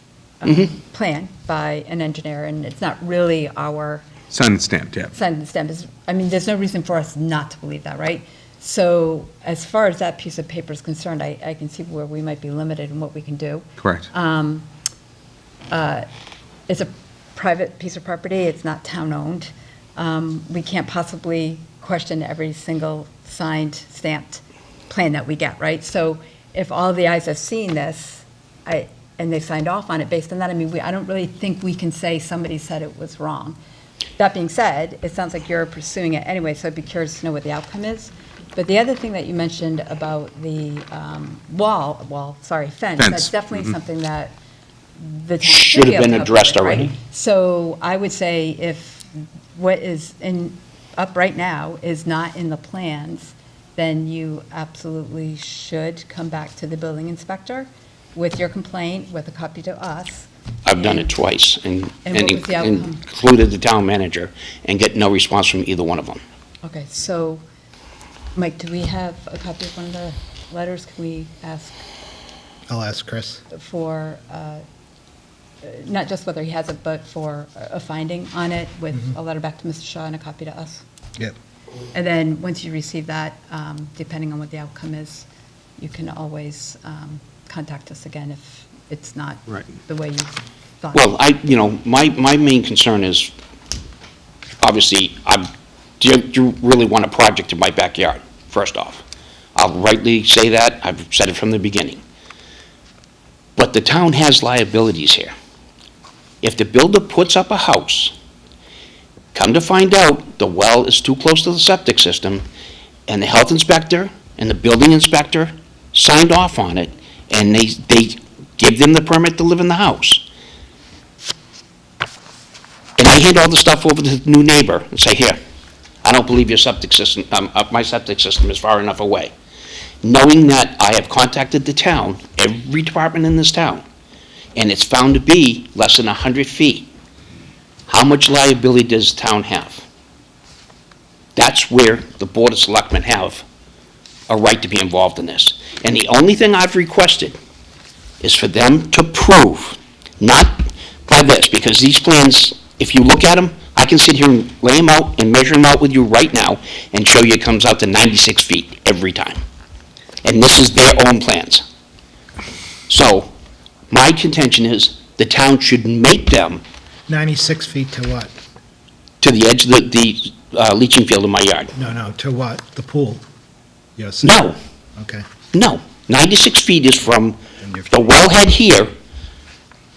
plan by an engineer, and it's not really our Signed and stamped, yeah. signed and stamped. I mean, there's no reason for us not to believe that, right? So as far as that piece of paper is concerned, I can see where we might be limited in what we can do. Correct. It's a private piece of property, it's not town-owned. We can't possibly question every single signed, stamped plan that we get, right? So if all the eyes have seen this, and they signed off on it based on that, I mean, I don't really think we can say somebody said it was wrong. That being said, it sounds like you're pursuing it anyway, so I'd be curious to know what the outcome is. But the other thing that you mentioned about the fence, Fence. that's definitely something that the town Should be have been able to addressed help with, right? already. So I would say if what is up right now is not in the plans, then you absolutely should come back to the building inspector with your complaint, with a copy to us. I've done it twice and And what was the outcome? included the town manager and get no response from either one of them. Okay, so, Mike, do we have a copy of one of the letters? Can we ask I'll ask Chris. for, not just whether he has it, but for a finding on it with a letter back to Mr. Shaw and a copy to us? Yep. And then, once you receive that, depending on what the outcome is, you can always contact us again if it's not Right. the way you thought. Well, my main concern is, obviously, do you really want a project in my backyard, first off? I'll rightly say that, I've said it from the beginning. But the town has liabilities here. If the builder puts up a house, come to find out, the well is too close to the septic system, and the health inspector and the building inspector signed off on it, and they give them the permit to live in the house. And they hand all the stuff over to the new neighbor and say, here, I don't believe your septic system, my septic system is far enough away. Knowing that I have contacted the town, every department in this town, and it's found to be less than 100 feet, how much liability does the town have? That's where the Board of Selectmen have a right to be involved in this. And the only thing I've requested is for them to prove, not by this, because these plans, if you look at them, I can sit here and lay them out and measure them out with you right now and show you it comes out to 96 feet every time. And this is their own plans. So, my contention is the town should make them 96 feet to what? to the edge of the leaching field in my yard. No, to what? The pool. Yes. No, Okay. no. 96 feet is from And you've- the wellhead here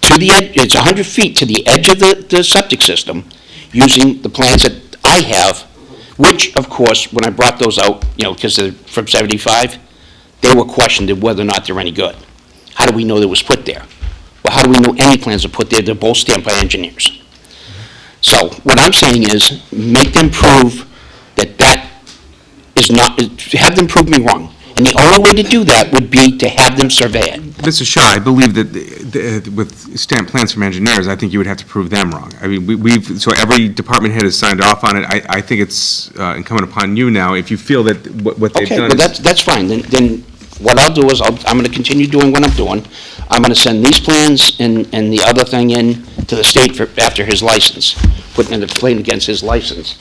to the edge, it's 100 feet to the edge of the septic system, using the plans that I have, which, of course, when I brought those out, because they're from 75, they were questioned whether or not they're any good. How do we know they was put there? Well, how do we know any plans are put there? They're both stamped by engineers. So what I'm saying is, make them prove that that is not, have them prove me wrong. And the only way to do that would be to have them survey it. Mr. Shaw, I believe that with stamped plans from engineers, I think you would have to prove them wrong. I mean, so every department head has signed off on it. I think it's incumbent upon you now, if you feel that what they've Okay, done well, is... that's fine. Then what I'll do is, I'm going to continue doing what I'm doing. I'm going to send these plans and the other thing in to the state after his license, putting in a complaint against his license.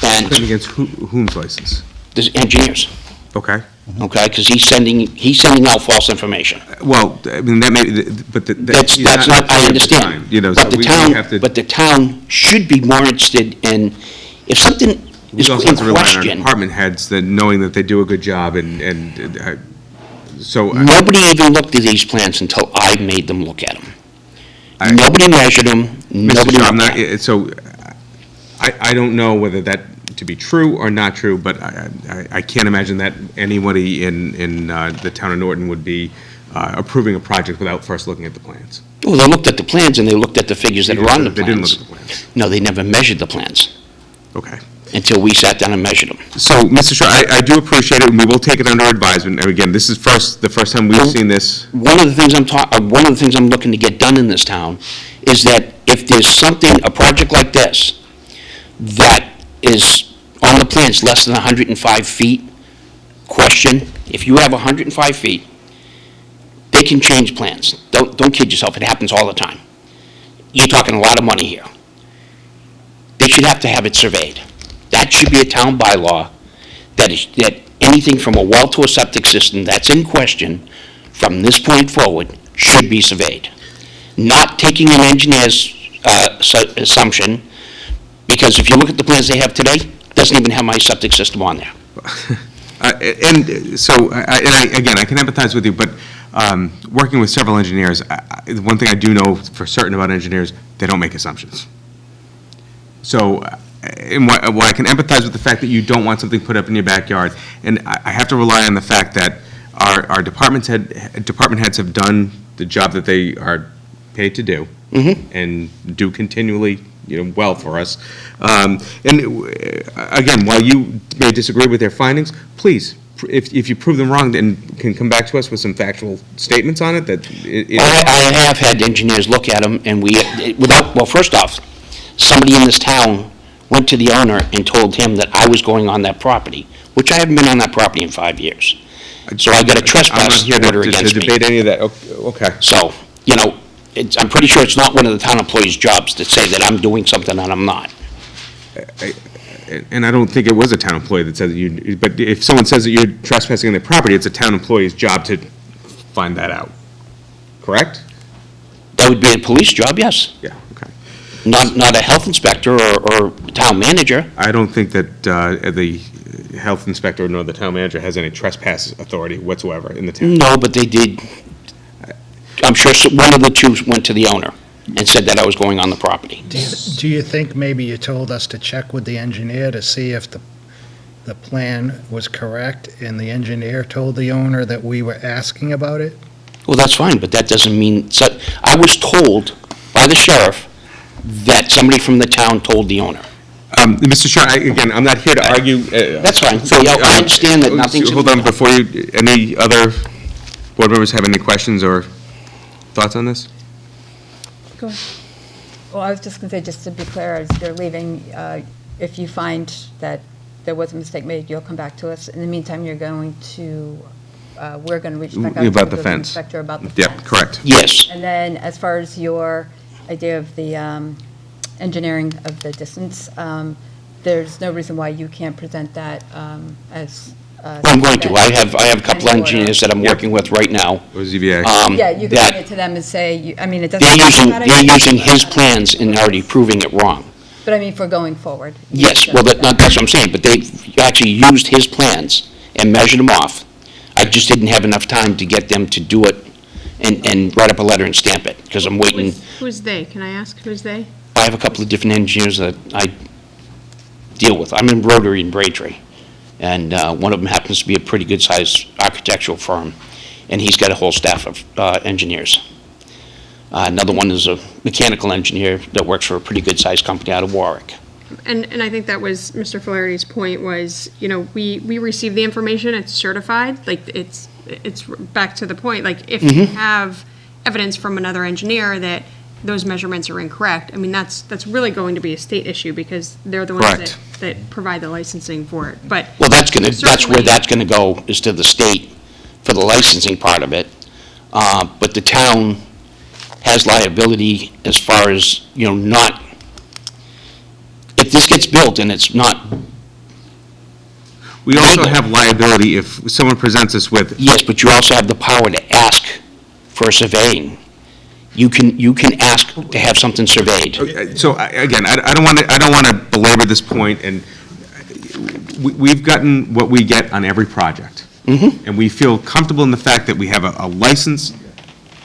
And Against whom's license? there's engineers, Okay. okay, because he's sending out false information. Well, I mean, that may, but That's he's not, I at the time, understand. you know, so But the we town, have to... but the town should be more interested in, if something We is also in have to rely on our question, department heads, that knowing that they do a good job, so... nobody even looked at these plans until I made them look at them. I- Nobody measured them, Mr. nobody Shaw, I'm looked not, at them. so, I don't know whether that to be true or not true, but I can't imagine that anybody in the town of Norton would be approving a project without first looking at the plans. Well, they looked at the plans and they looked at the figures that are on the They didn't look plans. at the plans. No, they never measured the plans Okay. until we sat down and measured them. So, Mr. Shaw, I do appreciate it, and we will take it under advisement. And again, this is the first time we've seen this. One of the things I'm looking to get done in this town is that if there's something, a project like this, that is on the plans less than 105 feet, question, if you have 105 feet, they can change plans. Don't kid yourself, it happens all the time. You're talking a lot of money here. They should have to have it surveyed. That should be a town bylaw, that anything from a well to a septic system that's in question, from this point forward, should be surveyed. Not taking an engineer's assumption, because if you look at the plans they have today, it doesn't even have my septic system on there. And so, again, I can empathize with you, but working with several engineers, one thing I do know for certain about engineers, they don't make assumptions. So, and what I can empathize with the fact that you don't want something put up in your backyard, and I have to rely on the fact that our department heads have done the job that they are paid to do, and do continually, well for us. And again, while you may disagree with their findings, please, if you prove them wrong, then can come back to us with some factual statements on it that. I have had engineers look at them, and well, first off, somebody in this town went to the owner and told him that I was going on that property, which I haven't been on that property in 5 years. So I got a trespass order I'm not here against to me. debate any of that. Okay. So, I'm pretty sure it's not one of the town employees' jobs to say that I'm doing something that I'm not. And I don't think it was a town employee that said that you, but if someone says that you're trespassing on their property, it's a town employee's job to find that out. Correct? That would be a police job, yes. Yeah, okay. Not a health inspector or town manager. I don't think that the health inspector nor the town manager has any trespass authority whatsoever in the town. No, but they did. I'm sure one of the two went to the owner and said that I was going on the property. Do you think maybe you told us to check with the engineer to see if the plan was correct, and the engineer told the owner that we were asking about it? Well, that's fine, but that doesn't mean, so I was told by the sheriff that somebody from the town told the owner. Mr. Shaw, again, I'm not here to argue. That's fine. So, I understand that nothing's. Hold on, before you, any other board members have any questions or thoughts on this? Go ahead. Well, I was just going to say, just to be clear, as you're leaving, if you find that there was a mistake made, you'll come back to us. In the meantime, we're going to reach back out to About the the fence. inspector about the fence. Yep, correct. Yes. And then, as far as your idea of the engineering of the distance, there's no reason why you can't present that as. I'm going to. I have a couple of engineers that I'm working with right now. Or ZBA. Yeah, you can that bring it to them and say, it doesn't. They're using his plans and already proving it wrong. But I mean, for going forward. Yes, well, that's what I'm saying, but they've actually used his plans and measured them off. I just didn't have enough time to get them to do it and write up a letter and stamp it, because I'm waiting. Who's they? Can I ask who's they? I have a couple of different engineers that I deal with. I'm in Rotary and Braintree, and one of them happens to be a pretty good-sized architectural firm, and he's got a whole staff of engineers. Another one is a mechanical engineer that works for a pretty good-sized company out of Warwick. And I think that was Mr. Fuller's point was, we receive the information, it's certified, like, it's back to the point, like, if you have evidence from another engineer that those measurements are incorrect, I mean, that's really going to be a state issue, because they're the ones Correct. that provide the licensing for it, but. Well, that's where Certainly. that's gonna go, is to the state for the licensing part of it. But the town has liability as far as, not, if this gets built and it's not, We also have liability if someone presents us with, yes, but you also have the power to ask for a surveying. You can ask to have something surveyed. so again, I don't want to belabor this point, and we've gotten what we get on every project. And we feel comfortable in the fact that we have a licensed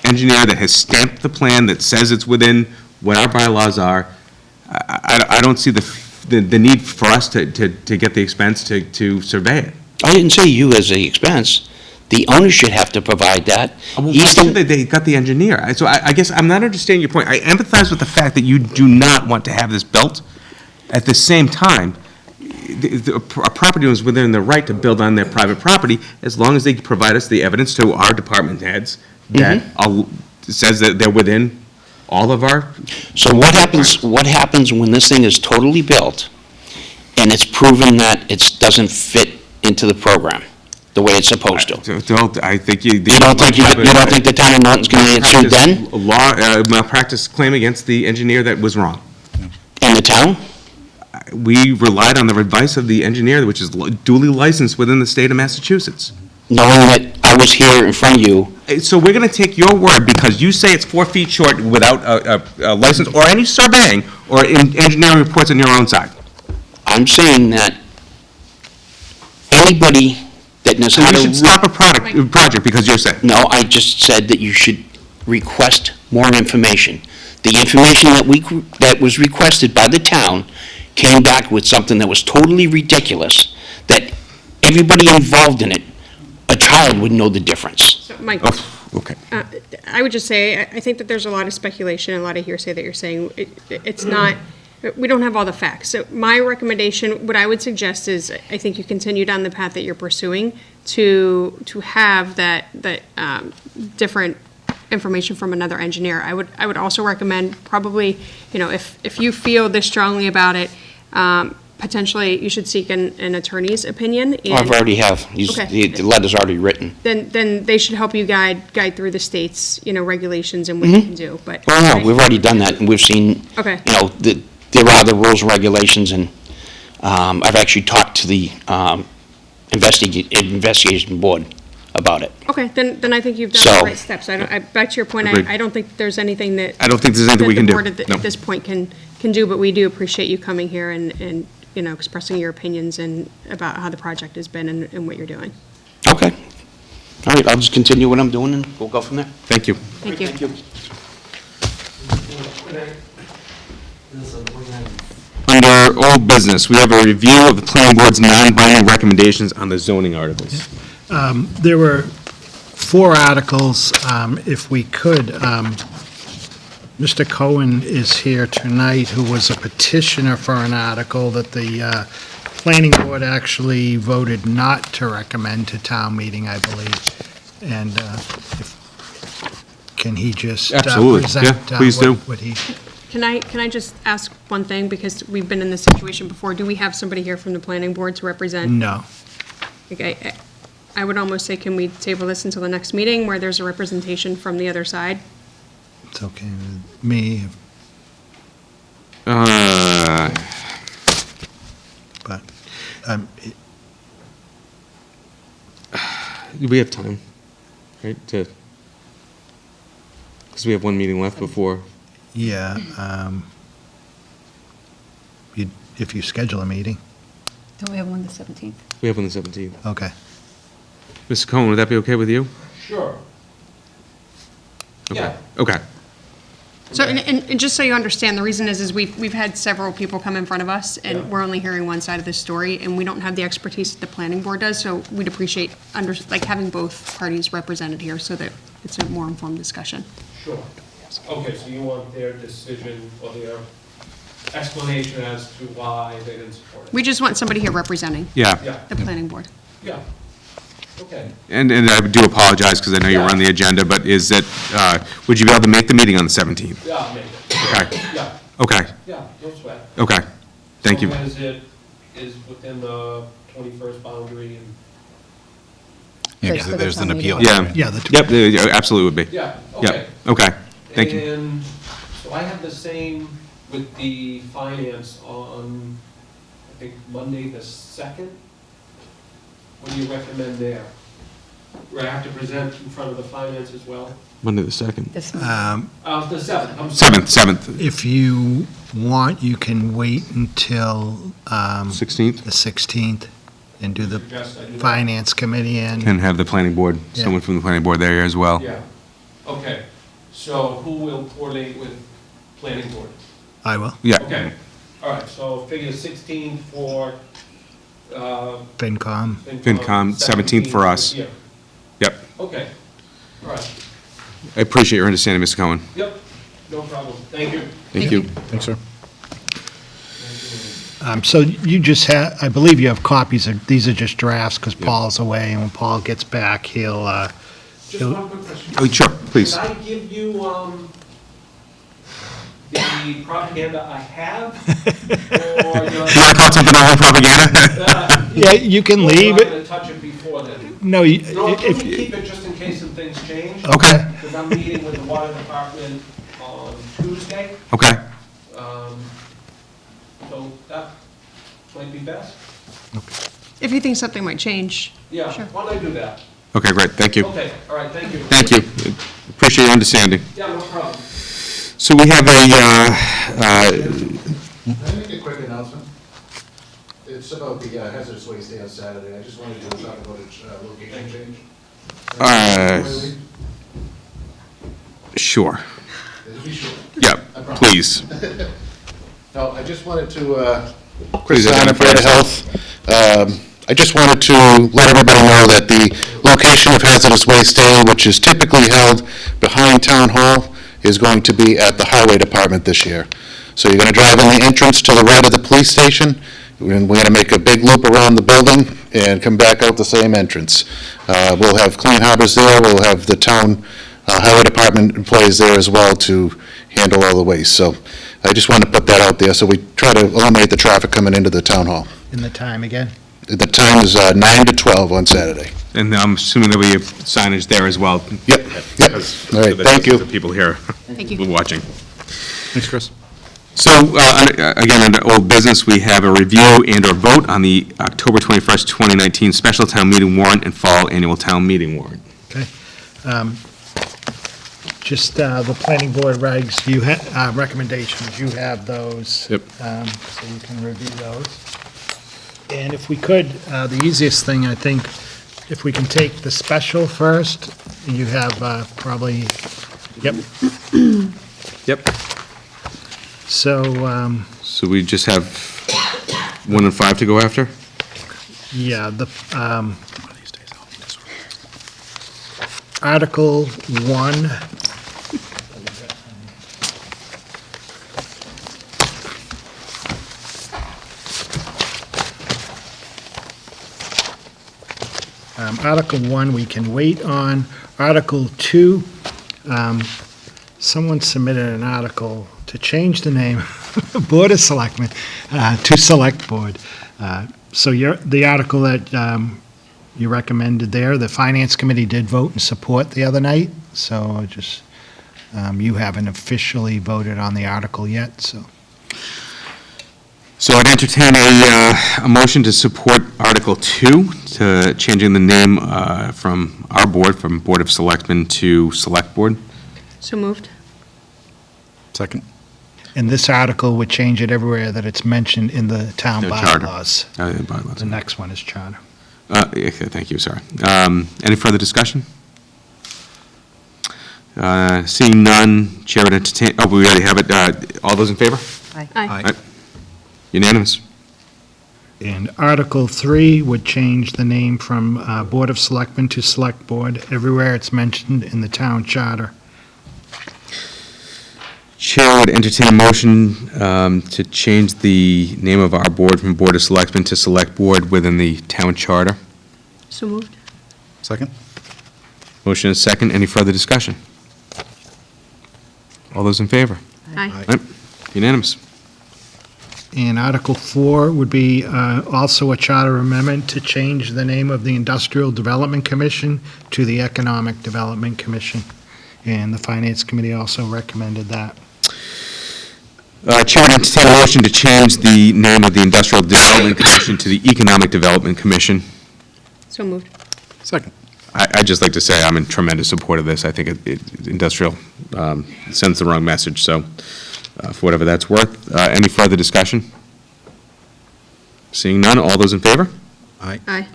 engineer that has stamped the plan that says it's within what our bylaws are. I don't see the need for us to get the expense to survey it. I didn't say you as the expense. The owner should have to provide that. Well, He's I'm sure the, they got the engineer. So I guess I'm not understanding your point. I empathize with the fact that you do not want to have this built. At the same time, a property owner is within their right to build on their private property as long as they provide us the evidence to our department heads that says that they're within all of our. so what happens when this thing is totally built and it's proven that it doesn't fit into the program the way it's supposed to? I think you. You don't think the town of Norton's gonna get sued then? Malpractice claim against the engineer that was wrong. And the town? We relied on the advice of the engineer, which is duly licensed within the state of Massachusetts. Knowing that I was here in front of you, So we're going to take your word because you say it's 4 feet short without a license or any surveying or engineering reports on your own side. I'm saying that anybody that knows So how we to. should stop a project because you're saying. No, I just said that you should request more information. The information that was requested by the town came back with something that was totally ridiculous, that everybody involved in it, a child would know the difference. So, Mike, Oh, okay. I would just say, I think that there's a lot of speculation and a lot of hearsay that you're saying. It's not, we don't have all the facts. So my recommendation, what I would suggest is, I think you continue down the path that you're pursuing to have that different information from another engineer. I would also recommend probably, if you feel this strongly about it, potentially you should seek an attorney's opinion. Oh, I've already have. Okay. The letter's already written. Then they should help you guide through the state's, regulations and what you can do, but. Oh, no, we've already done that, and we've seen, Okay. There are the rules and regulations, and I've actually talked to the investigation board about it. Okay, then I think you've done So- the right steps. Back to your point, Agreed. I don't think there's anything that. I don't think there's anything we can do. That the board No. at this point can do, but we do appreciate you coming here and expressing your opinions and about how the project has been and what you're doing. Okay. All right, I'll just continue what I'm doing, and we'll go from there. Thank you. Thank you. Under old business, we have a review of the planning board's non-binding recommendations on the zoning articles. There were 4 articles, if we could. Mr. Cohen is here tonight, who was a petitioner for an article that the planning board actually voted not to recommend to town meeting, I believe. And can he just Absolutely. present Yeah, please do. what he... Can I just ask one thing, because we've been in this situation before? Do we have somebody here from the planning board to represent? No. Okay, I would almost say, can we table this until the next meeting where there's a representation from the other side? It's okay with me, but We have time, right, because we have one meeting left before. yeah, if you schedule a meeting, Don't we have one the 17th? We have on the 17th. okay. Mr. Cohen, would that be okay with you? Sure. Yeah. Okay. So, and just so you understand, the reason is we've had several people come in front of us, Yeah. and we're only hearing one side of the story, and we don't have the expertise that the planning board does, so we'd appreciate having both parties represented here so that it's a more informed discussion. Sure. Okay, so you want their decision or their explanation as to why they didn't support it? We just want somebody here representing Yeah. Yeah, the planning board. yeah. Okay. And I do apologize, because I know you were on the agenda, but is that, would you be able to make the meeting on the 17th? Yeah, I'll make it. Okay, Yeah, okay, yeah, no sweat. okay. Thank you. So long as it is within the 21st boundary and, Yeah, That's 'cause for the there's an town appeal. meeting. Yeah. Yeah, Yep, absolutely would be. yeah, Yeah, okay. okay, thank you. And so I have the same with the finance on, I think, Monday the 2nd. What do you recommend there? Do I have to present in front of the finance as well? Monday the 2nd. This The 7th, I'm sorry. 7th. If you want, you can wait until 16th? the 16th and do the Suggest I do that. finance committee and, And have the planning board, Yeah. someone from the planning board there as well. Yeah, okay. So who will coordinate with planning board? I will, Yeah. Okay, all right, so figure 16 for, FinCom. FinCom, 17th for us. Yeah, Yep. okay, all right, I appreciate your understanding, Mr. Cohen. yep, no problem, thank you. Thank you. Thanks, sir. So you just have, I believe you have copies of, these are just drafts because Paul's away, and when Paul gets back, he'll, Just one quick question. Oh, sure, please. Did I give you, the propaganda I have? Or you're... You want to talk something about propaganda? yeah, you can leave I'm it. gonna touch it before then. No, No, let if, me keep it just in case some things change. Okay, Because I'm meeting with the water department on Tuesday, okay. so that might be best. If you think something might change. Yeah, Sure. why don't I do that? Okay, great, thank you. Okay, all right, thank you. Thank you. Appreciate your understanding. Yeah, no problem. So we have Can I make a quick announcement? It's about the hazardous waste day on Saturday. I just wanted to talk about its location change. Sure. Be sure. Yeah, please. No, I just wanted to, Please Chris Simon, identify Board of Health. I just wanted to let everybody know that the location of hazardous waste day, which is typically held behind Town Hall, is going to be at the Highway Department this year. So you're going to drive in the entrance to the right of the police station, and we're going to make a big loop around the building and come back out the same entrance. We'll have Clean Harbors there, we'll have the town Highway Department employees there as well to handle all the waste. So I just wanted to put that out there, so we try to eliminate the traffic coming into the town hall. in the time again. The time is 9 to 12 on Saturday. And I'm assuming there'll be signage there as well. Yep, yep. All right, thank you. The people here Thank you. watching. Thanks, Chris. So, again, under old business, we have a review and/or vote on the October 21st, 2019 special town meeting warrant and fall annual town meeting warrant. Okay. Just the planning board regs, you have, recommendations, you have those. Yep. So you can review those. And if we could, the easiest thing, I think, if we can take the special first, you have probably, yep. Yep. So, So we just have 1 and 5 to go after? yeah, the, Article 1. Article 1, we can wait on. Article 2, someone submitted an article to change the name Board of Selectmen to Select Board. So the article that you recommended there, the Finance Committee did vote and support the other night, so just, you haven't officially voted on the article yet, so. So I'd entertain a motion to support Article 2, to changing the name from our board, from Board of Selectmen to Select Board. So moved. Second. And this article would change it everywhere that it's mentioned in the town The charter. bylaws. Bylaws. The next one is charter. Yeah, thank you, sorry. Any further discussion? Seeing none, Chair would entertain, oh, we already have it. All those in favor? Aye. Aye. Unanimous. And Article 3 would change the name from Board of Selectmen to Select Board. Everywhere it's mentioned in the town charter. Chair would entertain a motion to change the name of our board from Board of Selectmen to Select Board within the town charter. So moved. Second? Motion is second. Any further discussion? All those in favor? Aye. Aye. Unanimous. And Article 4 would be also a charter amendment to change the name of the Industrial Development Commission to the Economic Development Commission. And the Finance Committee also recommended that. Chair would entertain a motion to change the name of the Industrial Development Commission to the Economic Development Commission. So moved. Second. I'd just like to say I'm in tremendous support of this. I think industrial sends the wrong message, so for whatever that's worth. Any further discussion? Seeing none, all those in favor? Aye. Aye.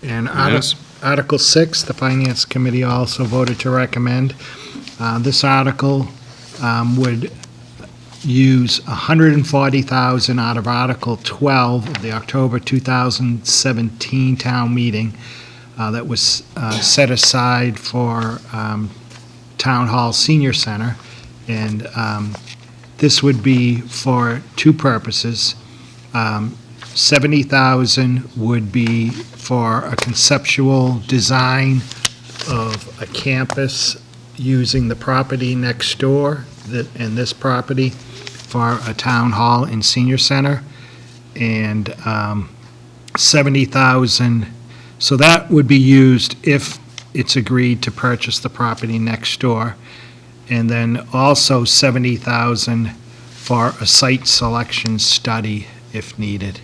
And Unanimous. Article 6, the Finance Committee also voted to recommend. This article would use $140,000 out of Article 12 of the October 2017 town meeting that was set aside for Town Hall Senior Center. And this would be for two purposes. $70,000 would be for a conceptual design of a campus using the property next door and this property for a town hall and senior center. And $70,000, so that would be used if it's agreed to purchase the property next door. And then also $70,000 for a site selection study if needed.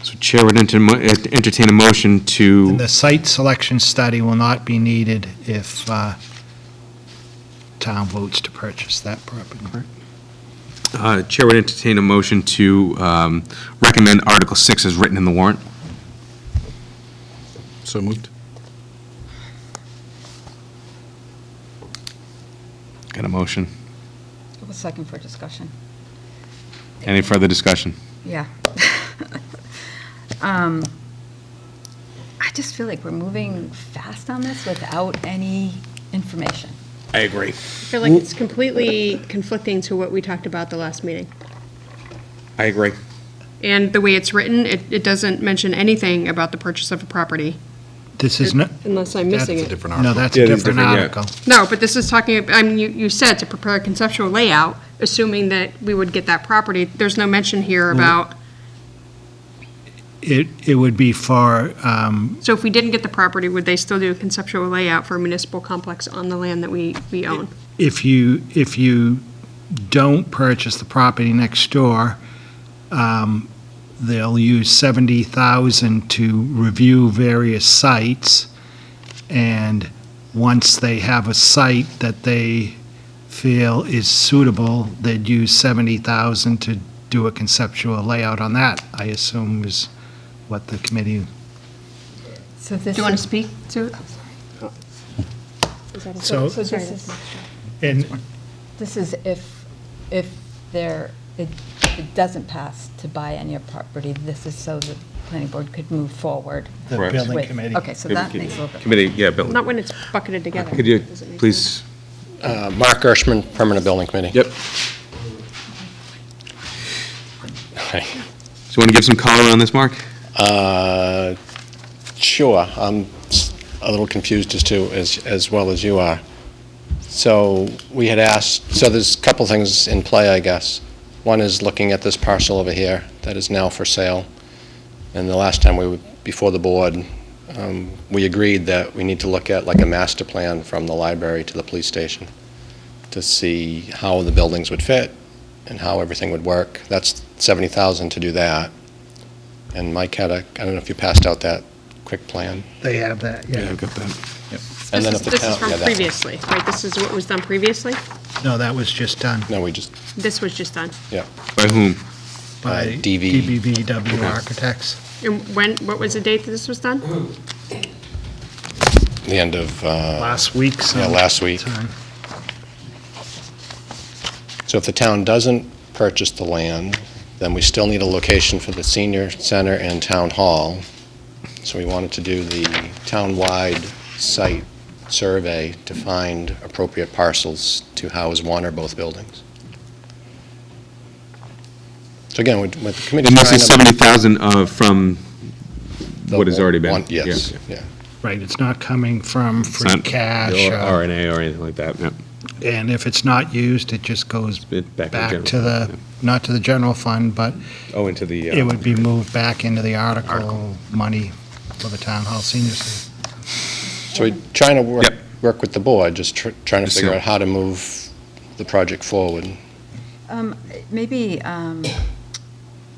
So Chair would entertain a motion And to, the site selection study will not be needed if town votes to purchase that property. Chair would entertain a motion to recommend Article 6 as written in the warrant. So moved. Got a motion? A second for discussion. Any further discussion? Yeah. I just feel like we're moving fast on this without any information. I agree. I feel like it's completely conflicting to what we talked about the last meeting. I agree. And the way it's written, it doesn't mention anything about the purchase of a property, This is not, unless I'm missing It's a it. different no, article. that's Yeah, a it is different different, yeah. article. No, but this is talking, I mean, you said to prepare a conceptual layout, assuming that we would get that property. There's no mention here about, It would be for, so if we didn't get the property, would they still do a conceptual layout for a municipal complex on the land that we own? if you don't purchase the property next door, they'll use $70,000 to review various sites, and once they have a site that they feel is suitable, they'd use $70,000 to do a conceptual layout on that, I assume is what the committee, So Do this you want to is, speak to it? so, so this is, and this is if there, if it doesn't pass to buy any property, this is so the planning board could move forward the Correct. building with. committee. Okay, so that makes a little bit. Committee, yeah, Bill. Not when it's bucketed together. Could you Does it make please? Mark Gershman, Permanent Building Committee. Yep. Hi. So you want to give some color on this, Mark? Sure, I'm a little confused as well as you are. So we had asked, so there's a couple things in play, I guess. One is looking at this parcel over here that is now for sale. And the last time we were before the board, we agreed that we need to look at like a master plan from the library to the police station to see how the buildings would fit and how everything would work. That's $70,000 to do that. And Mike had I don't know if you passed out that quick plan. They have that, Yeah, yeah. I've got that. And then This if the is town, from yeah, that- previously, right? This is what was done previously? No, that was just done. No, we just, This was just done. yeah. By whom? by DBVW Architects. And what was the date that this was done? The end of, Last week. yeah, last week. sometime. So if the town doesn't purchase the land, then we still need a location for the senior center and town hall. So we wanted to do the town-wide site survey to find appropriate parcels to house one or both buildings. So again, what the committee's And this trying is to... 70,000 from the what has already been? one- Yes, Yeah. yeah. Right, it's not coming from It's free not cash. Or RNA or anything like that, yeah. And if it's not used, it just goes Back back general to the, fund, not to the general fund, but Oh, into the... it would be moved back into the article money for the town hall senior center. So we're trying to Yep. work with the board, just trying to figure So- out how to move the project forward. Maybe,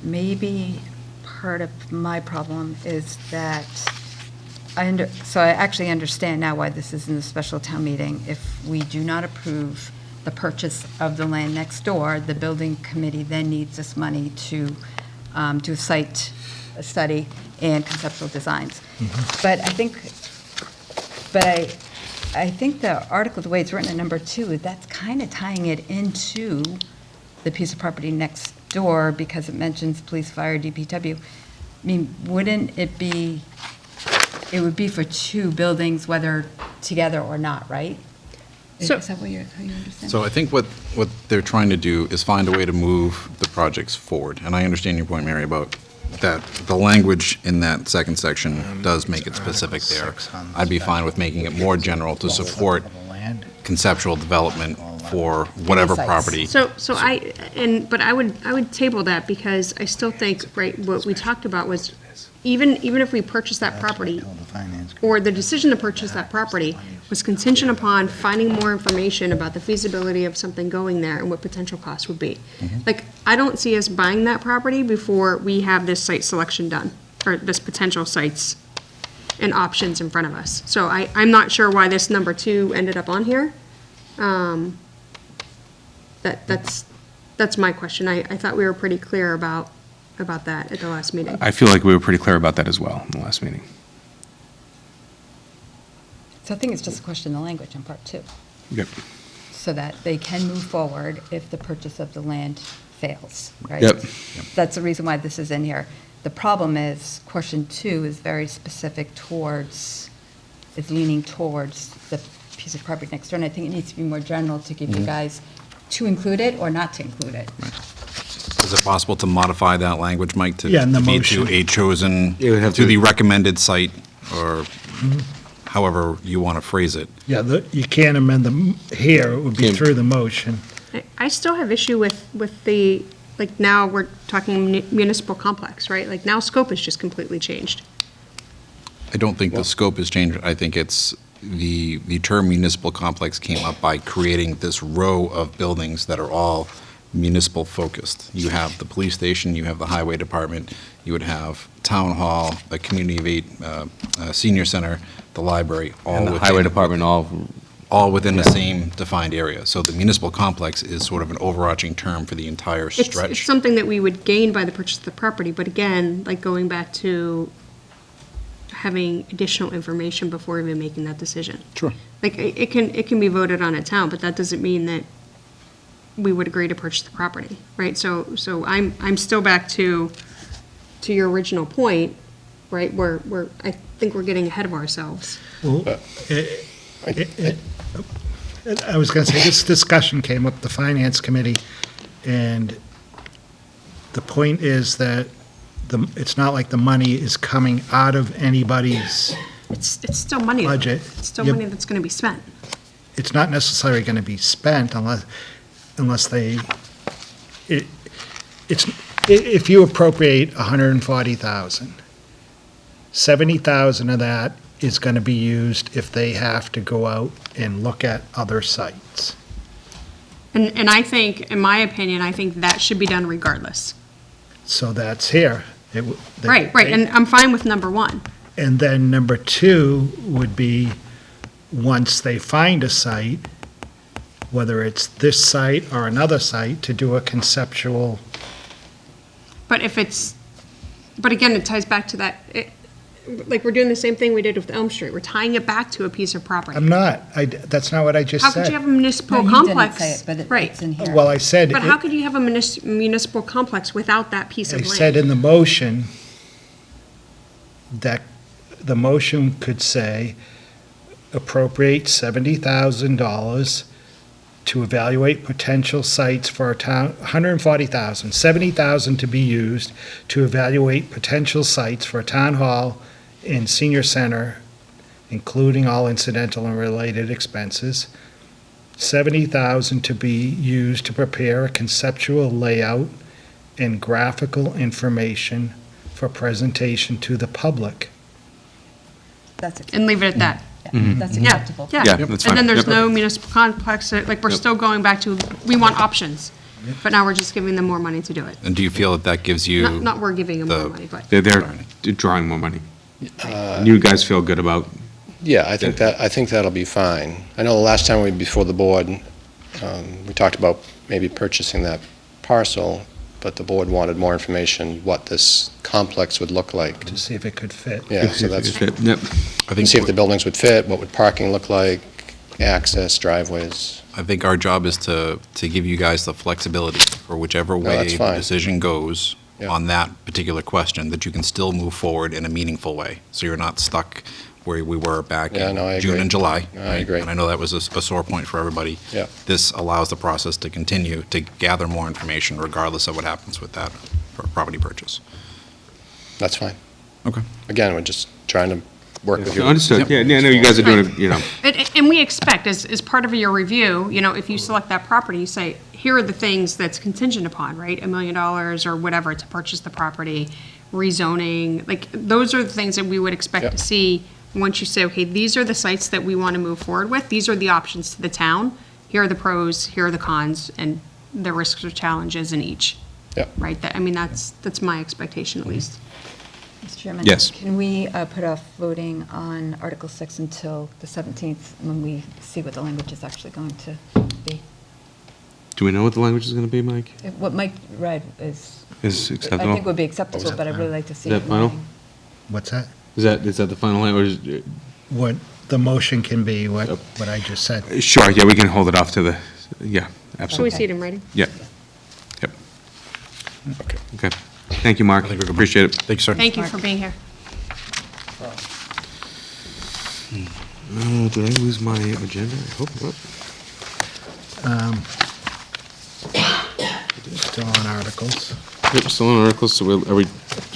maybe part of my problem is that so I actually understand now why this is in the special town meeting. If we do not approve the purchase of the land next door, the building committee then needs this money to do a site study and conceptual designs. But I think the article, the way it's written in number 2, that's kind of tying it into the piece of property next door because it mentions police, fire, DPW. I mean, wouldn't it be, it would be for 2 buildings, whether together or not, right? Is So- that how you understand? So I think what they're trying to do is find a way to move the projects forward. And I understand your point, Mary, about that the language in that second section does make it specific there. I'd be fine with making it more general to support conceptual development for whatever sites. property. So but I would table that because I still think, right, what we talked about was even if we purchase that property, or the decision to purchase that property was contingent upon finding more information about the feasibility of something going there and what potential costs would be. Like, I don't see us buying that property before we have this site selection done, or this potential sites and options in front of us. So I'm not sure why this number 2 ended up on here. That's my question. I thought we were pretty clear about that at the last meeting. I feel like we were pretty clear about that as well in the last meeting. So I think it's just a question of language on part 2, Yep. so that they can move forward if the purchase of the land fails, right? Yep. That's the reason why this is in here. The problem is, question 2 is very specific is leaning towards the piece of property next door, and I think it needs to be more general to give you guys to include it or not to include it. Is it possible to modify that language, Mike, to Yeah, in the to be motion. to a chosen, You would have to to- the recommended site, or however you want to phrase it? Yeah, you can't amend them here, it would be Can't. through the motion. I still have issue with the, like, now we're talking municipal complex, right? Like, now scope has just completely changed. I don't think the scope has changed. I think it's, the term municipal complex came up by creating this row of buildings that are all municipal-focused. You have the police station, you have the highway department, you would have town hall, a community of 8, senior center, the library, all And the within... highway department, all within the same defined area. So the municipal complex is sort of an overarching term for the entire It's stretch. something that we would gain by the purchase of the property, but again, like going back to having additional information before even making that decision. Sure. Like, it can be voted on at town, but that doesn't mean that we would agree to purchase the property, right? So I'm still back to your original point, right, where I think we're getting ahead of ourselves. Well, I was going to say, this discussion came up, the Finance Committee, and the point is that it's not like the money is coming out of anybody's, It's still money. though. Budget. It's still Yep. money that's going to be spent. it's not necessarily going to be spent unless they, if you appropriate 140,000, 70,000 of that is going to be used if they have to go out and look at other sites. And I think, in my opinion, I think that should be done regardless. So that's here. Right, and I'm fine with number 1. And then number 2 would be, once they find a site, whether it's this site or another site, to do a conceptual But but again, it ties back to that, like, we're doing the same thing we did with Elm Street. We're tying it back to a piece of property. I'm not. That's not what I just How said. could you have a municipal No, you didn't complex? say it, but Right. it's in here. Well, I said. But how could you have a municipal complex without that piece I of land? said in the motion that the motion could say appropriate $70,000 to evaluate potential sites for a town, 140,000, 70,000 to be used to evaluate potential sites for a town hall and senior center, including all incidental and related expenses. 70,000 to be used to prepare a conceptual layout and graphical information for presentation to the public. That's And leave it at that. That's Yeah, acceptable. yeah. Yeah, that's fine. And then there's Yep. no municipal complex, like, we're Yep. still going back to, we want options. But now we're just giving them more money to do it. And do you feel that that gives you? Not we're giving them more the- money, but. They're drawing more money. And you guys feel good about, Yeah, I think that'll be fine. I know the last time we were before the board, we talked about maybe purchasing that parcel, but the board wanted more information, what this complex would look like. To see if it could fit. Yeah, so that's, yep. I think, see if the buildings would fit, what would parking look like, access, driveways. I think our job is to give you guys the flexibility for whichever way that's the fine. decision goes Yeah. on that particular question, that you can still move forward in a meaningful way. So you're not stuck where we were back Yeah, no, I in June agree. and July. No, I right? agree. And I know that was a sore point for everybody. Yeah. This allows the process to continue to gather more information regardless of what happens with that property purchase. That's fine. Okay. Again, we're just trying to work with you. Understood, yeah, no, you guys are doing, And we expect, as part of your review, if you select that property, you say, here are the things that's contingent upon, right? $1 million or whatever to purchase the property, rezoning, like, those are the things that we would expect Yep. to see once you say, okay, these are the sites that we want to move forward with, these are the options to the town, here are the pros, here are the cons, and the risks or challenges in each. Yep. Right, that's my expectation at least. Mr. Chairman? Yes. Can we put off voting on Article 6 until the 17th, when we see what the language is actually going to be? do we know what the language is gonna be, Mike? What Mike read is, Is I acceptable? think would be acceptable, but I'd really like to see Is it that in final? writing. What's that? Is that the final language? What the motion can be, what I just said. Sure, yeah, we can hold it off to the, yeah, So we absolutely. see it in writing? Yep. Okay. Thank you, Mark. Appreciate it. Thank you, sir. Thank you for being here. Did I lose my agenda? I hope not. Still on articles. Yep, still on articles, so we're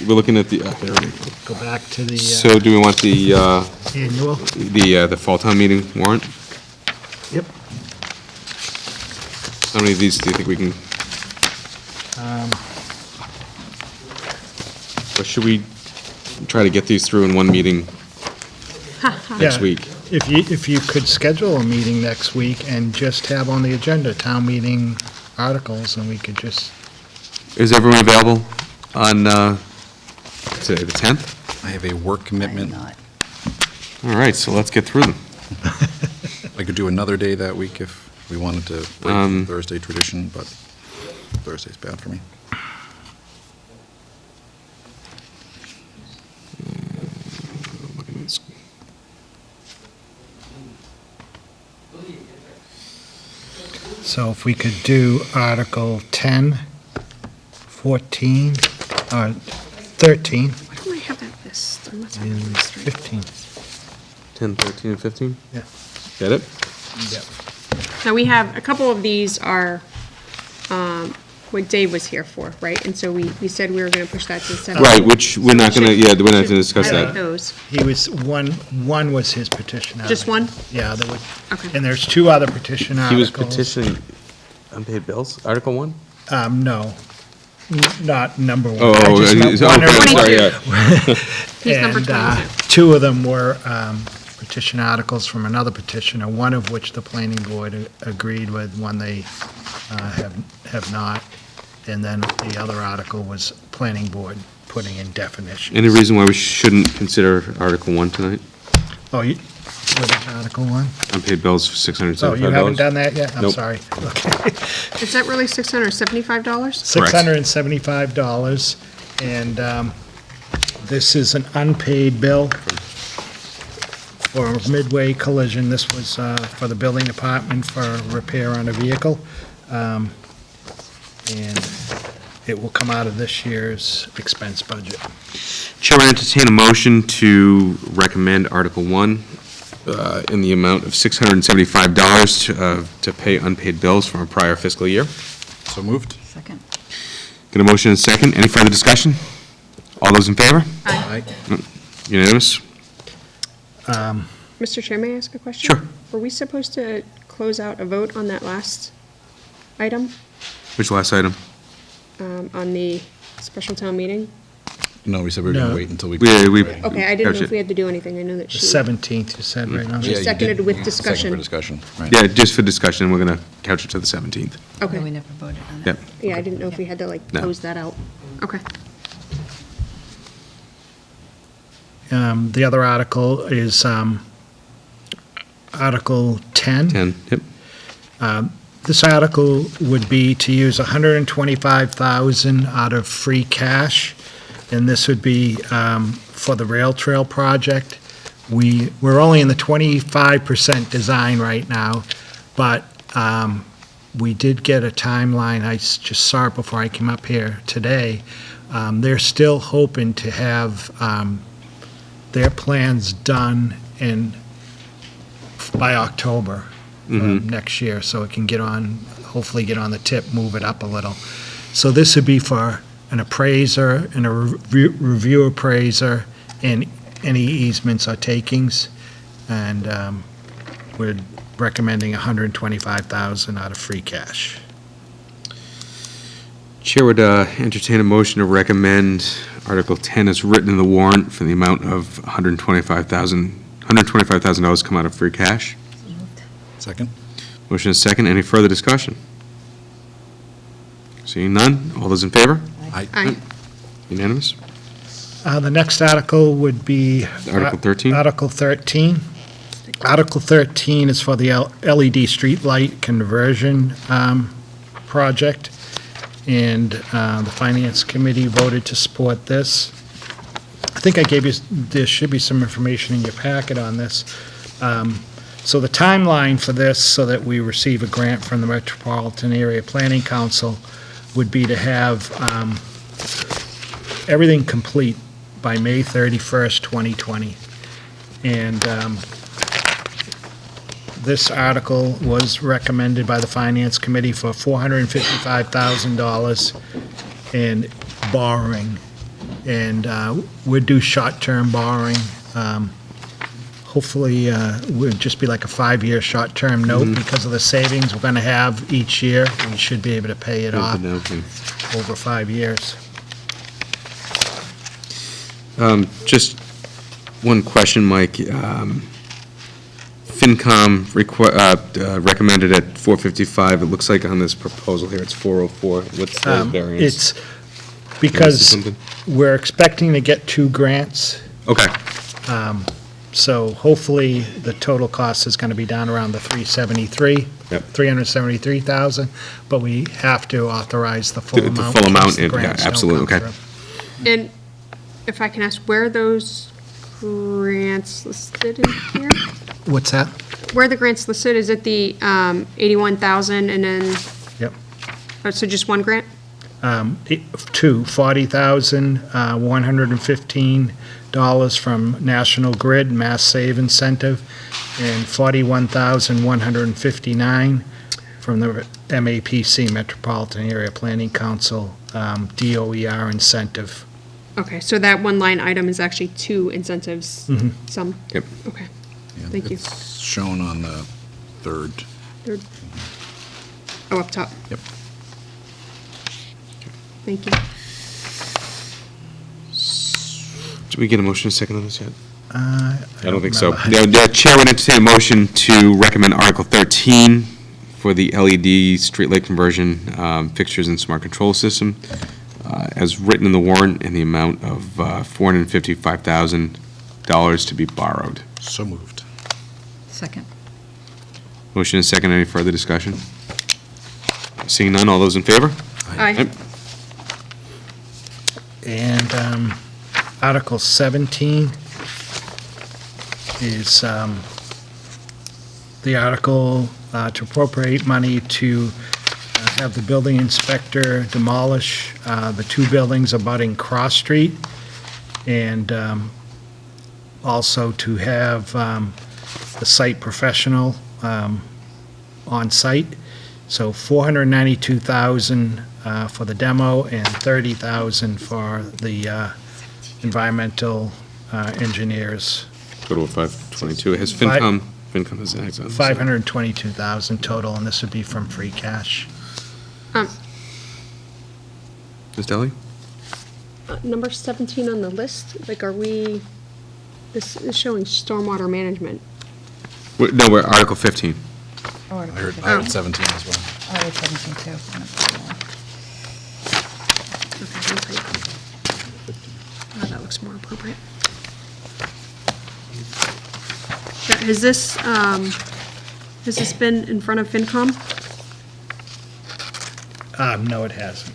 looking at the, here we go. Go back to the So do we want annual. the fall town meeting warrant? Yep. How many of these do you think we can, or should we try to get these through in one meeting next Yeah. week? If you could schedule a meeting next week and just have on the agenda town meeting articles, and we could just, Is everyone available on, today, the 10th? I have a work commitment. I'm not. All right, so let's get through them. I could do another day that week if we wanted to break the Thursday tradition, but Thursday's bad for me. so if we could do Article 10, 14, 13, Why don't I have that list? I must have and that list right. 15. 10, 13, and 15? Yeah. Get it? Yep. Now, we have, a couple of these are what Dave was here for, right? And so we said we were going to push that to the 17th. Right, which we're not gonna, yeah, we're not gonna discuss Highlight that. those. He was, one was his petition article. Just one? Yeah, there would, Okay. and there's two other petition He was articles. petitioning unpaid bills, Article 1? No, not number one. Oh, I just meant one okay, or- sorry, yeah. He's number And 22. two of them were petition articles from another petitioner, one of which the planning board agreed with, one they have not. And then the other article was planning board putting in definition. Any reason why we shouldn't consider Article 1 tonight? Oh, what is Article 1? Unpaid bills for $675. Oh, you haven't done that yet? I'm Nope. sorry. Okay. Is that really $675? $675, and this is an unpaid bill for Midway Collision. This was for the building department for repair on a vehicle, and it will come out of this year's expense budget. Chair will entertain a motion to recommend Article 1 in the amount of $675 to pay unpaid bills from a prior fiscal year. So moved? Second. Get a motion and a second. Any further discussion? All those in favor? Aye. Unanimous? Mr. Chair, may I ask a question? Sure. Were we supposed to close out a vote on that last item, Which last item? on the special town meeting? No, we said we were going No. to wait until we. We Okay, I didn't know if we had to do anything. I know that The she. 17th, you said, right now? She Yeah, you seconded did. with Second discussion. for discussion, right. Yeah, just for discussion, we're going to couch it to the 17th. No, we Okay. never voted on it. Yep. Yeah, I didn't know if we had to, like, No. close that out. Okay. The other article is Article 10. 10, yep. This article would be to use $125,000 out of free cash, and this would be for the rail trail project. We're only in the 25% design right now, but we did get a timeline. I just saw it before I came up here today. They're still hoping to have their plans done by October next year, so it can hopefully get on the tip, move it up a little. So this would be for an appraiser and a review appraiser and any easements or takings, and we're recommending $125,000 out of free cash. Chair would entertain a motion to recommend Article 10 as written in the warrant for the amount of $125,000 come out of free cash. Second? Motion is second. Any further discussion? Seeing none, all those in favor? Aye. Unanimous? The next article would be... Article 13? Article 13. Article 13 is for the LED streetlight conversion project, and the Finance Committee voted to support this. I think I gave you, there should be some information in your packet on this. So the timeline for this, so that we receive a grant from the Metropolitan Area Planning Council, would be to have everything complete by May 31st, 2020. And this article was recommended by the Finance Committee for $455,000 in borrowing. And we'd do short-term borrowing. Hopefully, would just be like a 5-year short-term note because of the savings we're going to have each year. We should be able to pay it off over 5 years. Just one question, Mike. FinCom recommended at $455. It looks like on this proposal here, it's $404. What's the variance? It's because Something? we're expecting to get 2 grants. Okay. So hopefully, the total cost is going to be down around the 373, Yep. 373,000, but we have to authorize the full The amount. full in case amount, the yeah, grants don't absolutely, come okay. through. And if I can ask, where are those grants listed in here? What's that? Where are the grants listed? Is it the 81,000 and then, Yep. so just one grant? 2, $40,115 from National Grid Mass Save Incentive, and $41,159 from the MAPC, Metropolitan Area Planning Council, DOER incentive. Okay, so that one line item is actually 2 incentives, some? Yep. Okay, Yeah, Thank you. It's shown on the third. third. Oh, up top. Yep. Thank you. Did we get a motion and a second on this yet? I I don't think so. remember. The Chair would entertain a motion to recommend Article 13 for the LED streetlight conversion fixtures and smart control system, as written in the warrant, in the amount of $455,000 to be borrowed. So moved. Second. Motion is second. Any further discussion? Seeing none, all those in favor? Aye. And Article 17 is the article to appropriate money to have the building inspector demolish the two buildings abutting Cross Street, and also to have the site professional on site. So $492,000 for the demo and $30,000 for the environmental engineers. Total of 522. Has FinCom has that. $522,000 total, and this would be from free cash. Ms. Deli? Number 17 on the list, like, this is showing stormwater management. No, we're Article 15. I heard 17 as well. Oh, it's 17 too. Okay, oh, that looks more appropriate. Has this been in front of FinCom? No, it hasn't.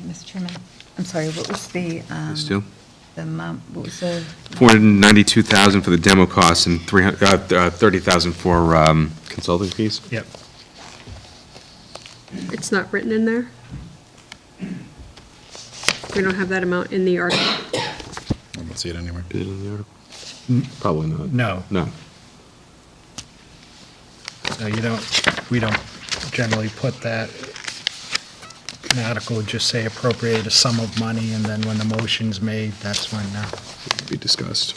Mr. Chairman, I'm sorry, what was the, Ms. Steele? the amount, what was the, 492,000 for the demo costs and 30,000 for consulting fees? Yep. It's not written in there? We don't have that amount in the article. I don't see it anywhere. Is it in the article? Probably not. No. No. No, we don't generally put that. An article would just say appropriate a sum of money, and then when the motion's made, that's when, Be discussed.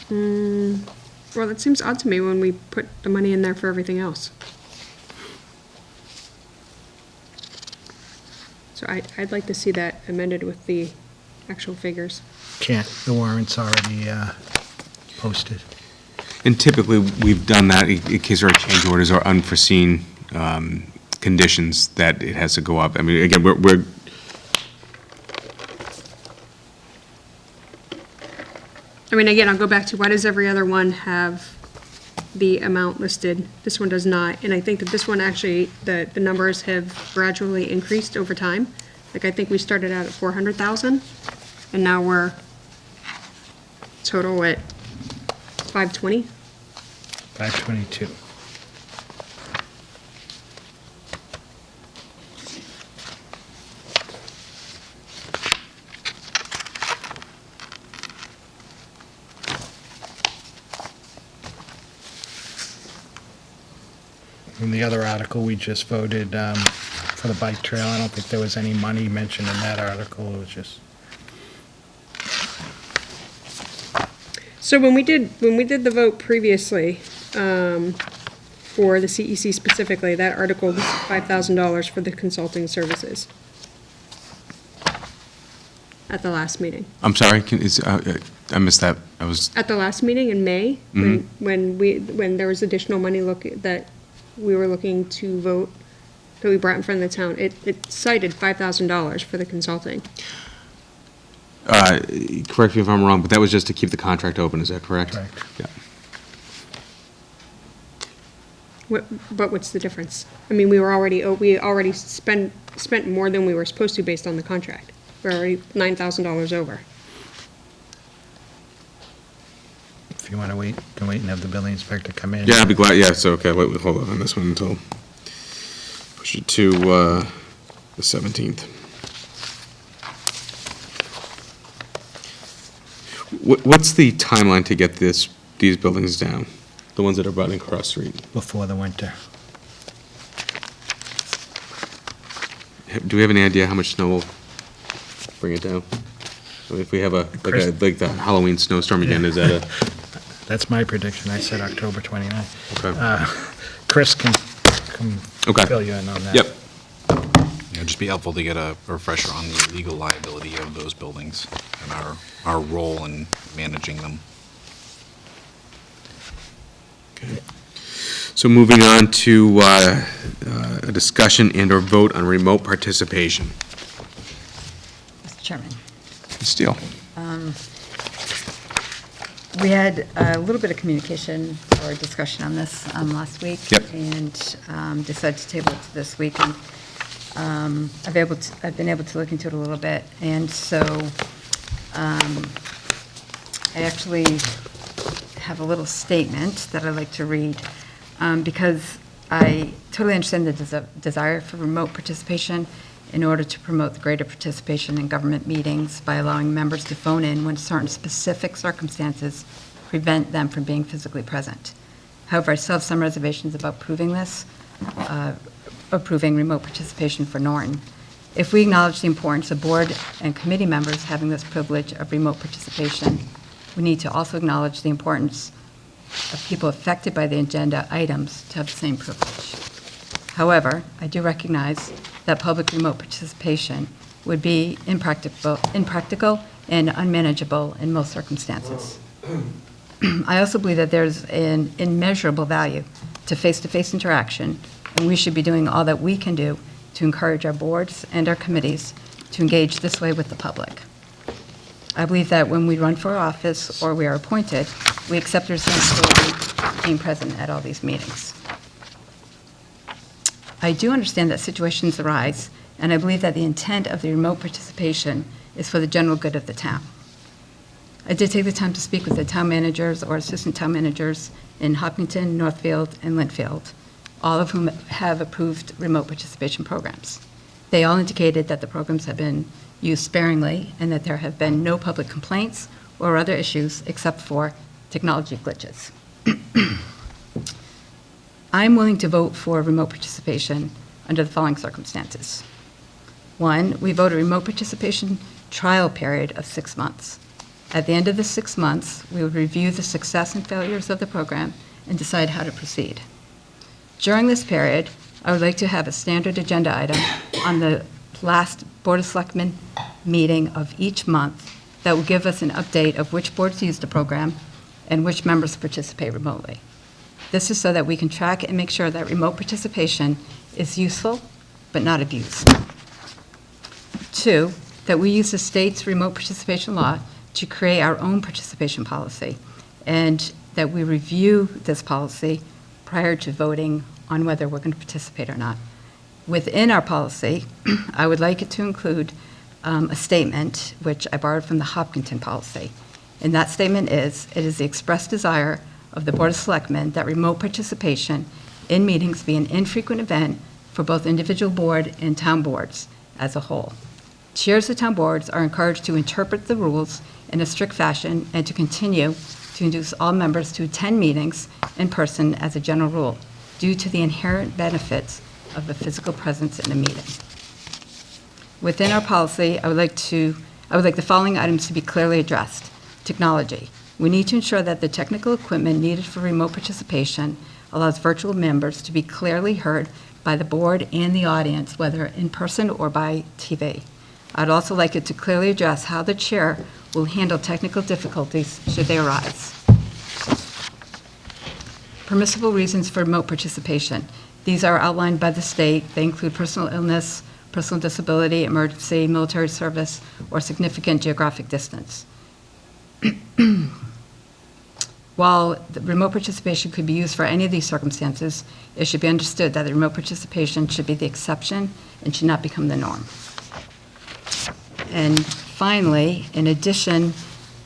Well, that seems odd to me when we put the money in there for everything else. So I'd like to see that amended with the actual figures. the warrant's already posted. And typically, we've done that in case there are change orders or unforeseen conditions that it has to go up. I mean, again, we're I mean, again, I'll go back to, why does every other one have the amount listed? This one does not, and I think that this one actually, the numbers have gradually increased over time. Like, I think we started out at 400,000, and now we're total at 520. 522. And the other article we just voted for the bike trail, I don't think there was any money mentioned in that article, it was just, So when we did the vote previously, for the CEC specifically, that article was $5,000 for the consulting services at the last meeting. I'm sorry, I missed that. At the last meeting in May, when there was additional money that we were looking to vote, that we brought in front of the town, it cited $5,000 for the consulting. Correct me if I'm wrong, but that was just to keep the contract open, is that correct? Correct. Yeah. But what's the difference? I mean, we already spent more than we were supposed to based on the contract. We're already $9,000 over. if you want to wait, can wait and have the building inspector come in. Yeah, I'd be glad, yeah, so, okay, wait, hold on this one until, push it to the 17th. What's the timeline to get these buildings down? The ones that are abutting Cross Street? Before the winter. Do we have any idea how much snow will bring it down? I mean, if we have like the Halloween snowstorm again, is that a? That's my prediction. I said October 29th. Okay. Chris can Okay. fill you in on that. Yep. It'd just be helpful to get a refresher on the legal liability of those buildings and our role in managing them. So moving on to a discussion and/or vote on remote participation. Mr. Chairman. Ms. Steele. We had a little bit of communication or discussion on this last week. Yep. And decided to table it to this week. And I've been able to look into it a little bit. And so I actually have a little statement that I'd like to read, because I totally understand the desire for remote participation in order to promote the greater participation in government meetings by allowing members to phone in when certain specific circumstances prevent them from being physically present. However, I still have some reservations about approving remote participation for Norton. If we acknowledge the importance of board and committee members having this privilege of remote participation, we need to also acknowledge the importance of people affected by the agenda items to have the same privilege. However, I do recognize that public remote participation would be impractical and unmanageable in most circumstances. I also believe that there's an immeasurable value to face-to-face interaction, and we should be doing all that we can do to encourage our boards and our committees to engage this way with the public. I believe that when we run for office or we are appointed, we accept the responsibility of being present at all these meetings. I do understand that situations arise, and I believe that the intent of the remote participation is for the general good of the town. I did take the time to speak with the town managers or assistant town managers in Hopkinton, Northfield, and Lynnfield, all of whom have approved remote participation programs. They all indicated that the programs have been used sparingly and that there have been no public complaints or other issues except for technology glitches. I'm willing to vote for remote participation under the following circumstances. One, we vote a remote participation trial period of 6 months. At the end of the 6 months, we would review the success and failures of the program and decide how to proceed. During this period, I would like to have a standard agenda item on the last Board of Selectmen meeting of each month that will give us an update of which boards use the program and which members participate remotely. This is so that we can track and make sure that remote participation is useful but not abused. Two, that we use the state's remote participation law to create our own participation policy, and that we review this policy prior to voting on whether we're going to participate or not. Within our policy, I would like it to include a statement, which I borrowed from the Hopkinton policy. And that statement is, it is the express desire of the Board of Selectmen that remote participation in meetings be an infrequent event for both individual board and town boards as a whole. Chairs of town boards are encouraged to interpret the rules in a strict fashion and to continue to induce all members to attend meetings in person as a general rule, due to the inherent benefits of a physical presence in a meeting. Within our policy, I would like the following items to be clearly addressed. Technology. We need to ensure that the technical equipment needed for remote participation allows virtual members to be clearly heard by the board and the audience, whether in person or by TV. I'd also like it to clearly address how the chair will handle technical difficulties should they arise. Permissible reasons for remote participation. These are outlined by the state. They include personal illness, personal disability, emergency, military service, or significant geographic distance. While the remote participation could be used for any of these circumstances, it should be understood that the remote participation should be the exception and should not become the norm. And finally, in addition,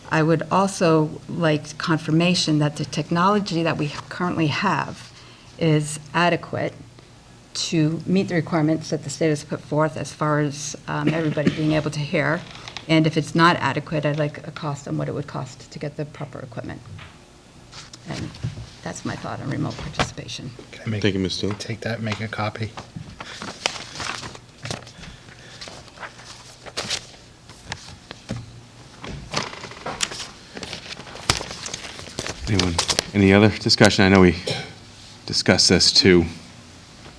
I would also like confirmation that the technology that we currently have is adequate to meet the requirements that the state has put forth as far as everybody being able to hear. And if it's not adequate, I'd like a cost on what it would cost to get the proper equipment. And that's my thought on remote participation. Can I Thank you, Ms. Steele. take that, make a copy? Anyone, any other discussion? I know we discussed this to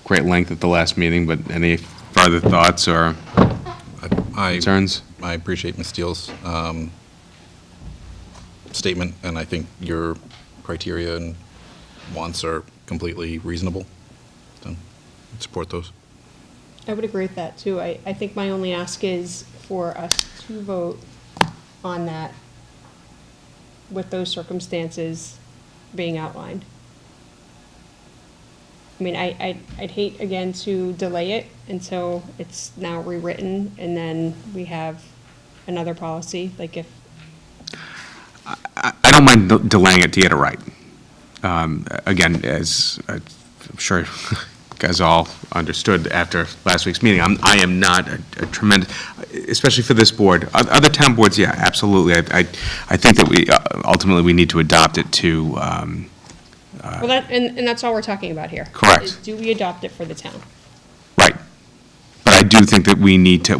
great length at the last meeting, but any further thoughts or concerns? I appreciate Ms. Steele's statement, and I think your criteria and wants are completely reasonable. So, I'd support those. I would agree with that, too. I think my only ask is for us to vote on that with those circumstances being outlined. I mean, I'd hate, again, to delay it until it's now rewritten, and then we have another policy, like if, I don't mind delaying it to get it right. Again, as I'm sure you guys all understood after last week's meeting, I am not a tremendous, especially for this board. Other town boards, yeah, absolutely. I think that we, ultimately, we need to adopt it to, well, and that's all we're talking about here. Correct. Is do we adopt it for the town? right. But I do think that we need to,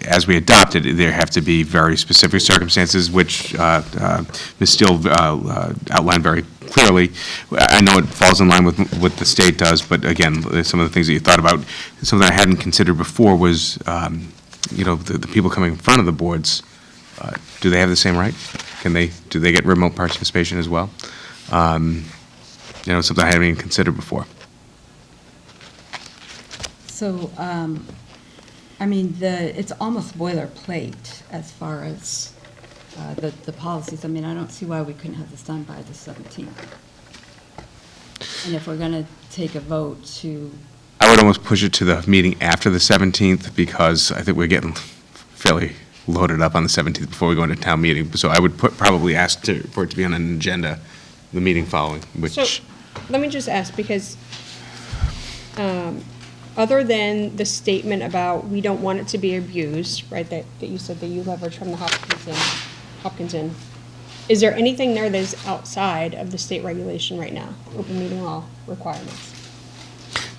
as we adopt it, there have to be very specific circumstances, which Ms. Steele outlined very clearly. I know it falls in line with what the state does, but again, some of the things that you thought about, something I hadn't considered before was, the people coming in front of the boards, do they have the same right? Do they get remote participation as well? Something I hadn't even considered before. So, I mean, it's almost boilerplate as far as the policies. I mean, I don't see why we couldn't have this done by the 17th. And if we're going to take a vote to, I would almost push it to the meeting after the 17th, because I think we're getting fairly loaded up on the 17th before we go into town meeting. So I would probably ask for it to be on an agenda, the meeting following, which... So, let me just ask, because other than the statement about we don't want it to be abused, right, that you said that you leverage from the Hopkinton, is there anything there that is outside of the state regulation right now, open meeting law requirements?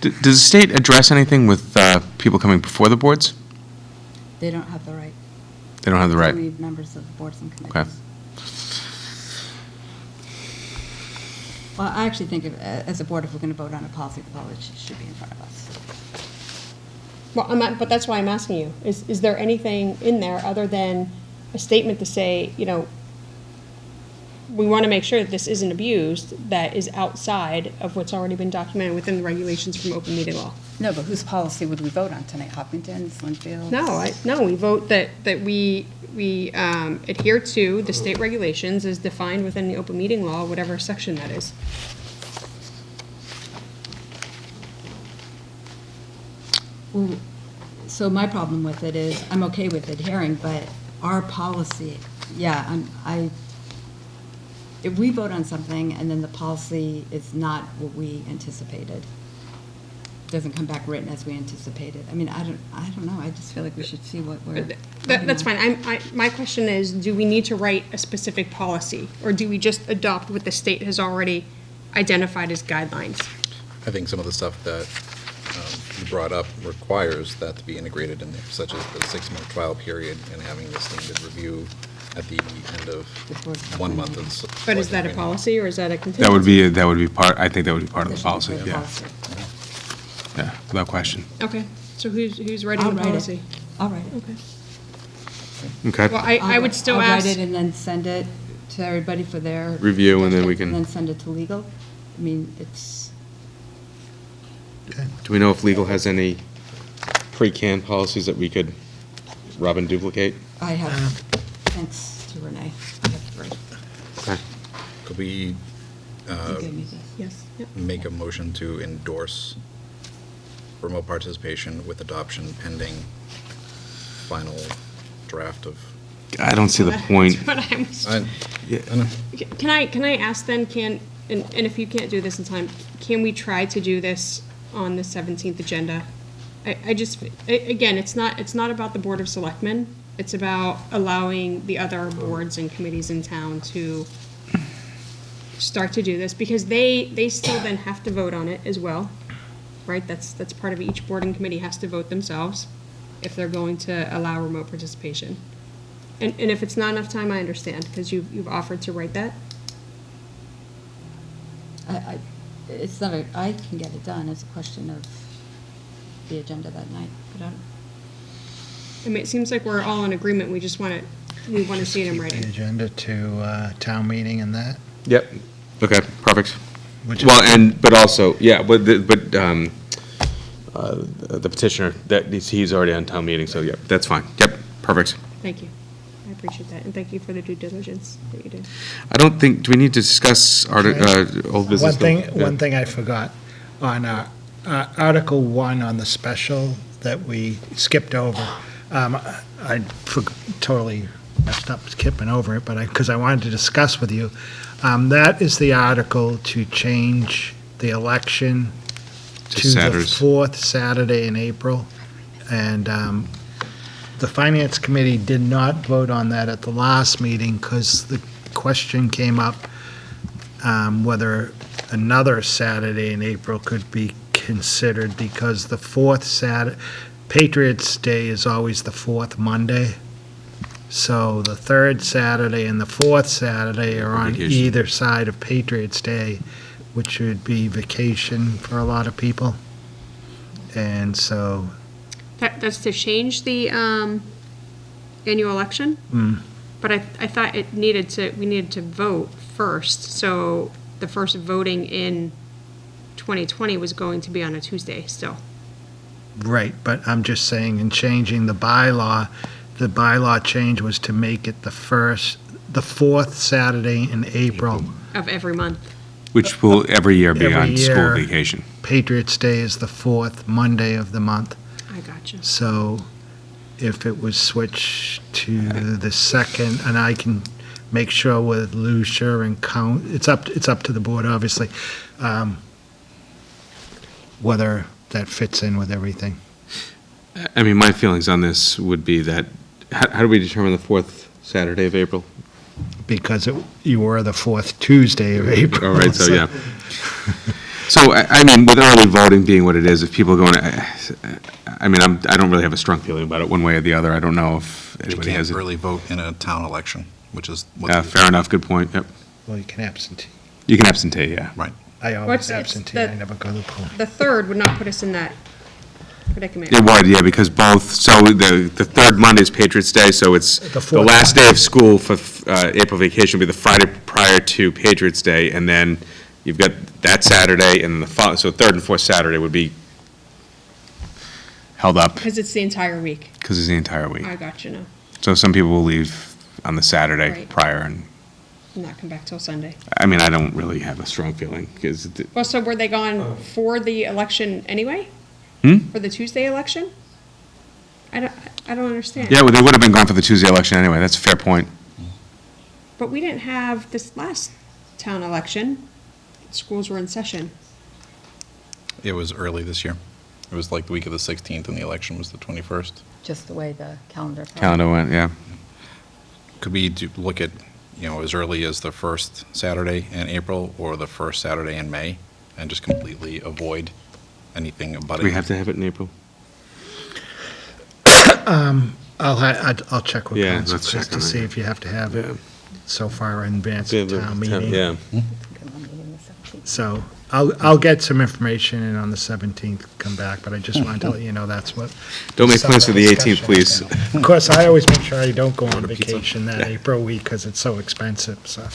Does the state address anything with people coming before the boards? they don't have the right. They don't have the right? To leave members of boards and committees. Okay. Well, I actually think as a board, if we're going to vote on a policy, the policy should be in front of us. Well, but that's why I'm asking you, is there anything in there other than a statement to say, we want to make sure that this isn't abused, that is outside of what's already been documented within the regulations from open meeting law? No, but whose policy would we vote on tonight? Hopkinton's, Linfield's? No, we vote that we adhere to the state regulations as defined within the open meeting law, whatever section that is. Well, so my problem with it is, I'm okay with adhering, but our policy, yeah, if we vote on something and then the policy is not what we anticipated, doesn't come back written as we anticipated, I mean, I don't know, I just feel like we should see what we're. That's fine. My question is, do we need to write a specific policy, or do we just adopt what the state has already identified as guidelines? I think some of the stuff that you brought up requires that to be integrated in there, such as the 6-month trial period and having the standard review at the end of 1 month of. But is that a policy, or is that a contingency? That would be part, I think that would be part of the policy, Definition yeah. for the policy. Yeah, without question. Okay, so who's writing I'll the write it. policy? I'll write it. Okay. Okay. Well, I would still I'll ask. write it and then send it to everybody for their. Review, and then we can- And then send it to legal. I mean, it's, Do we know if legal has any pre-canned policies that we could rub and duplicate? I have, thanks to Renee, I have 3. Okay. Could we You gave me these. Yes, yep. make a motion to endorse remote participation with adoption pending final draft of? I don't see the point. That's what I was- I know. Can I ask then, and if you can't do this in time, can we try to do this on the 17th agenda? Again, it's not about the Board of Selectmen. It's about allowing the other boards and committees in town to start to do this, because they still then have to vote on it as well, right? That's part of each board and committee has to vote themselves if they're going to allow remote participation. And if it's not enough time, I understand, because you've offered to write that. It's not I can get it done, it's a question of the agenda that night, but I mean, it seems like we're all in agreement, we just want to see it in The writing. agenda to town meeting and that. Yep. Okay, perfect. Well, but also, yeah, the petitioner, he's already on town meeting, so yeah, that's fine. Yep, perfect. Thank you. I appreciate that, and thank you for the due diligence that you did. I don't think, do we need to discuss old business? One thing I forgot, on Article 1 on the special that we skipped over, totally messed up skipping over it, but because I wanted to discuss with you, that is the article to change the election To to the Saturdays. fourth Saturday in April. And the Finance Committee did not vote on that at the last meeting because the question came up whether another Saturday in April could be considered because the fourth Saturday, Patriots' Day is always the fourth Monday. So the third Saturday and the fourth Saturday are on Vacation. either side of Patriots' Day, which would be vacation for a lot of people. And so, That's to change the annual election? But I thought we needed to vote first, so the first voting in 2020 was going to be on a Tuesday still. right, but I'm just saying, in changing the bylaw change was to make it the fourth Saturday in April. Of every month. Which will every year be Every on school year. vacation. Patriots' Day is the fourth Monday of the month. I gotcha. So if it was switched to the second, and I can make sure with Lucia and count, it's up to the board, obviously, whether that fits in with everything. I mean, my feelings on this would be that, how do we determine the fourth Saturday of April? Because you were the fourth Tuesday of April. All right, so yeah. So, I mean, with early voting being what it is, if people are going to, I mean, I don't really have a strong feeling about it one way or the other. I don't know if You anybody can't has it. early vote in a town election, which is what. Fair enough, good point, yep. Well, you can absentee. You can absentee, yeah. Right. I always What's- it's absentee, the- I never go to the poll. The third would not put us in that predicament. It would, yeah, because so the third Monday is Patriots' Day, so it's The the fourth last day of school for April vacation would be the Friday prior to Patriots' Day, and then you've got that Saturday, and so third and fourth Saturday would be held up, Because it's the entire week. because it's the entire week. I got you now. So some people will leave on the Saturday Right. prior, and, Not come back till Sunday. I mean, I don't really have a strong feeling, because, Well, so were they gone for the election anyway? For the Tuesday election? I don't understand. yeah, well, they would have been gone for the Tuesday election anyway, that's a fair point. But we didn't have this last town election. Schools were in session. It was early this year. It was like the week of the 16th, and the election was the 21st. Just the way the calendar fell. Calendar went, yeah. Could we look at, as early as the first Saturday in April or the first Saturday in May, and just completely avoid anything about it? Do we have to have it in April? I'll check with Yeah, council let's just check to on it, see yeah. if you have to have Yeah. it so far in advance of town meeting. Yeah. So I'll get some information and on the 17th come back, but I just wanted to let you know that's what. Don't make some plans of for the 18th, discussion please. is. Of course, I always make sure I don't go on pizza. vacation that April week because it's so expensive, so.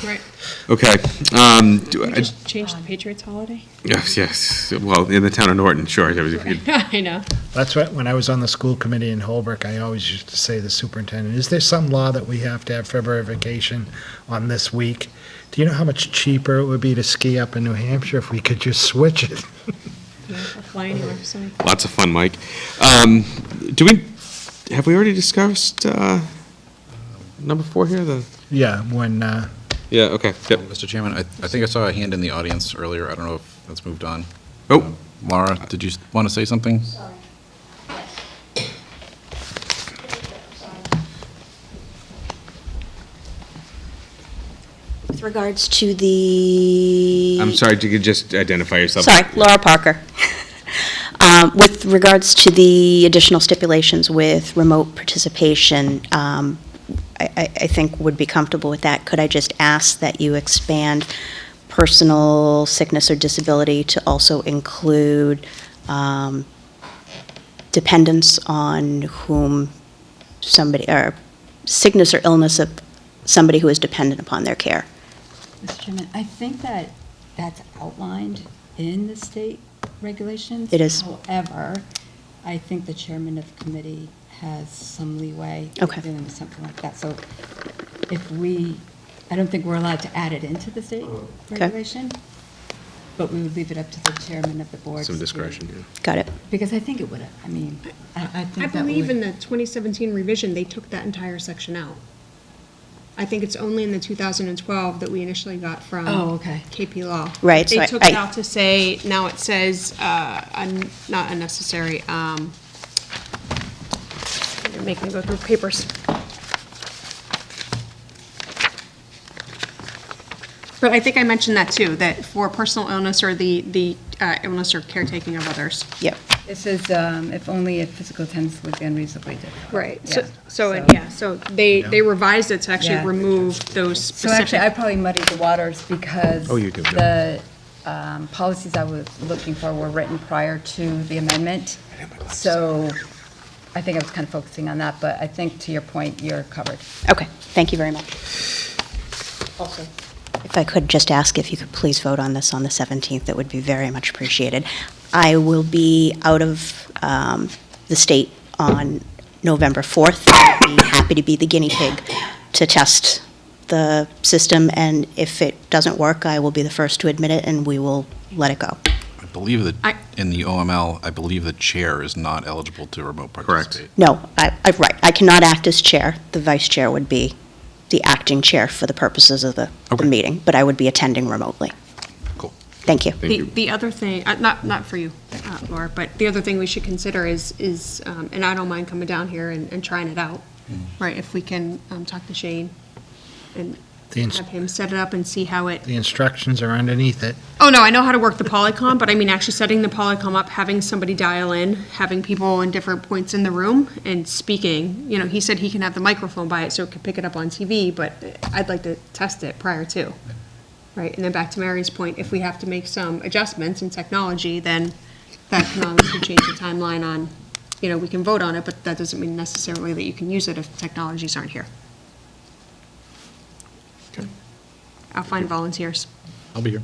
Right. Okay, We just changed the Patriots holiday? yes, well, in the town of Norton, sure. I know. That's what, when I was on the school committee in Holbrook, I always used to say to the superintendent, is there some law that we have to have February vacation on this week? Do you know how much cheaper it would be to ski up in New Hampshire if we could just switch it? Yeah, or fly anywhere, so. Lots of fun, Mike. Have we already discussed number 4 here, Yeah, when, Yeah, okay, yep. Mr. Chairman, I think I saw a hand in the audience earlier. I don't know if that's moved on. Oh, Laura, did you want to say something? With regards to the... I'm sorry, you could just identify yourself. Sorry, Laura Parker. With regards to the additional stipulations with remote participation, I think would be comfortable with that. Could I just ask that you expand personal sickness or disability to also include dependence on whom somebody, or sickness or illness of somebody who is dependent upon their care? Mr. Chairman, I think that that's outlined in the state regulations. It is. However, I think the chairman of the committee has some leeway in Okay. dealing with something like that. So if I don't think we're allowed to add it into the state regulation, but we would leave it up to the chairman of the board. Some to- discretion, yeah. Got it. Because I think it would, I mean, I think I that believe in would. the 2017 revision, they took that entire section out. I think it's only in the 2012 that we initially got from Oh, okay. KP Law. Right, so They I- took it out to say, now it says, not unnecessary, they're making me go through papers. But I think I mentioned that too, that for personal illness or the illness or caretaking of others. Yep. It says, if only if physical attendance would be unreasonably difficult. Right, Yeah. so they revised it to actually Yeah. remove those So actually, I specific. probably muddied the waters because Oh, you do, the policies I was looking for were written prior to the amendment. So I think I was kind of focusing on that, but I think to your point, you're covered. Okay, thank you very much. Also, if I could just ask if you could please vote on this on the 17th, that would be very much appreciated. I will be out of the state on November 4th. I'd be happy to be the guinea pig to test the system, and if it doesn't work, I will be the first to admit it, and we will let it go. I believe that I- in the OML, I believe the chair is not eligible to remote participate. No, right, I cannot act as chair. The vice chair would be the acting chair for the purposes of the Okay. meeting, but I would be attending remotely. Cool. Thank you. The other thing, not for you, Laura, but the other thing we should consider is, and I don't mind coming down here and trying it out, right? If we can talk to Shane and The ins- have him set it up and see how it, The instructions are underneath it. oh, no, I know how to work the Polycom, but I mean, actually setting the Polycom up, having somebody dial in, having people in different points in the room and speaking. You know, he said he can have the microphone by it so it could pick it up on TV, but I'd like to test it prior to. Right, and then back to Mary's point, if we have to make some adjustments in technology, then that can obviously change the timeline on, you know, we can vote on it, but that doesn't mean necessarily that you can use it if technologies aren't here. I'll find volunteers. I'll be here.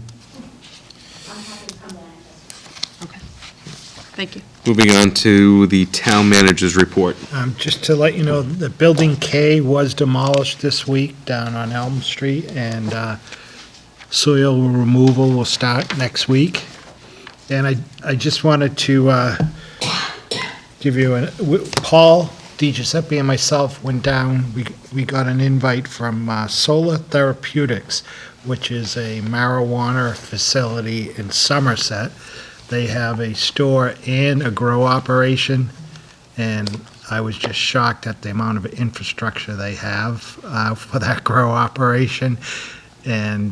Okay. Thank you. Moving on to the town manager's report. Just to let you know, the Building K was demolished this week down on Elm Street, and soil removal will start next week. And I just wanted to give you Paul DiGiuseppe and myself went down, we got an invite from Solar Therapeutics, which is a marijuana facility in Somerset. They have a store and a grow operation, and I was just shocked at the amount of infrastructure they have for that grow operation. And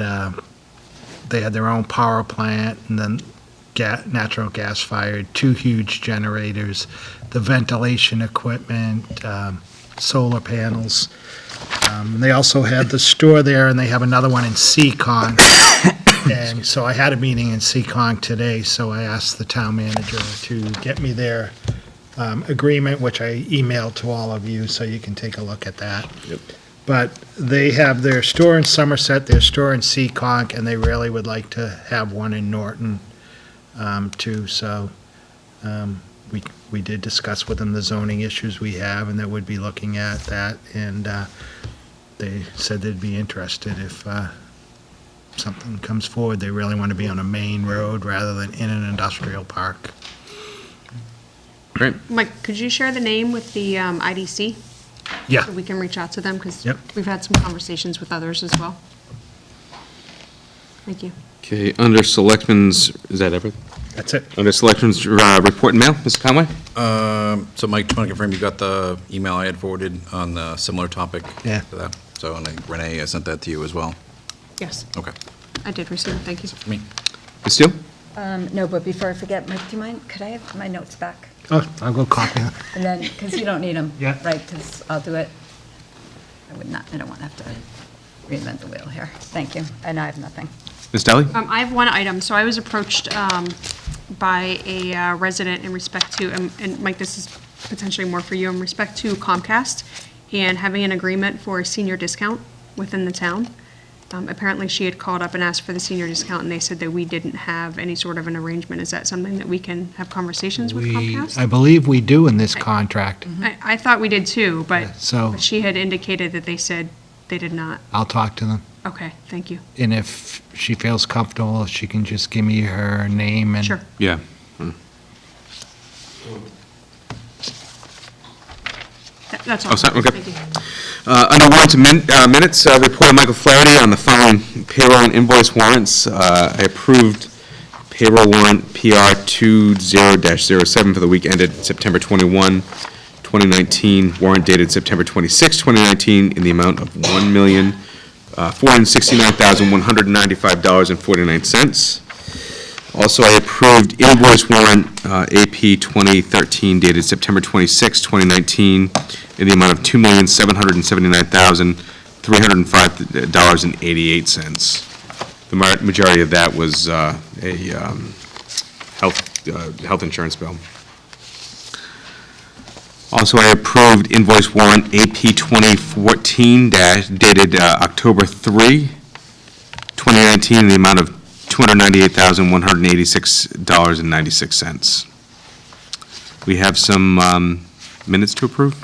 they had their own power plant, and then natural gas fired, 2 huge generators, the ventilation equipment, solar panels. They also had the store there, and they have another one in Seacon. And so I had a meeting in Seacon today, so I asked the town manager to get me their agreement, which I emailed to all of you, so you can take a look at that. Yep. But they have their store in Somerset, their store in Seekonk, and they really would like to have one in Norton, too. So we did discuss with them the zoning issues we have, and that we'd be looking at that. And they said they'd be interested if something comes forward. They really want to be on a main road rather than in an industrial park. Great. Mike, could you share the name with the IDC? Yeah. So we can reach out to them, because Yep. we've had some conversations with others as well. Thank you. Okay, under selectmen's, is that everything? That's it. Under selectmen's report and mail, Mr. Conway? So Mike, just want to confirm, you got the email I had forwarded on the similar topic? Yeah. To that? So, and Renee, I sent that to you as well? Yes, Okay. I did receive it, thank you. Me? Ms. Steele? No, but before I forget, Mike, do you mind, could I have my notes back? Oh, I'll go copy them. And then, because you don't need them. Yeah. Right, because I'll do it. I don't want to have to reinvent the wheel here. Thank you, and I have nothing. Ms. Deli? I have one item. So I was approached by a resident in respect to, and Mike, this is potentially more for you, in respect to Comcast and having an agreement for a senior discount within the town. Apparently, she had called up and asked for the senior discount, and they said that we didn't have any sort of an arrangement. Is that something that we can have conversations with I Comcast? believe we do in this contract. I thought we did too, but So she had indicated that they said they did not. I'll talk to them. Okay, thank you. And if she feels comfortable, she can just give me her name and. Sure. Yeah. That's all. Oh, sorry, okay. Thank you. Under warrants and minutes, report of Michael Flaherty on the following payroll and invoice warrants. I approved payroll warrant PR 20-07 for the week ended September 21, 2019, warrant dated September 26, 2019, in the amount of $1,469,195.49. Also, I approved invoice warrant AP 2013 dated September 26, 2019, in the amount of $2,779,305.88. The majority of that was a health insurance bill. Also, I approved invoice warrant AP 2014 dated October 3, 2019, in the amount of $298,186.96. We have some minutes to approve.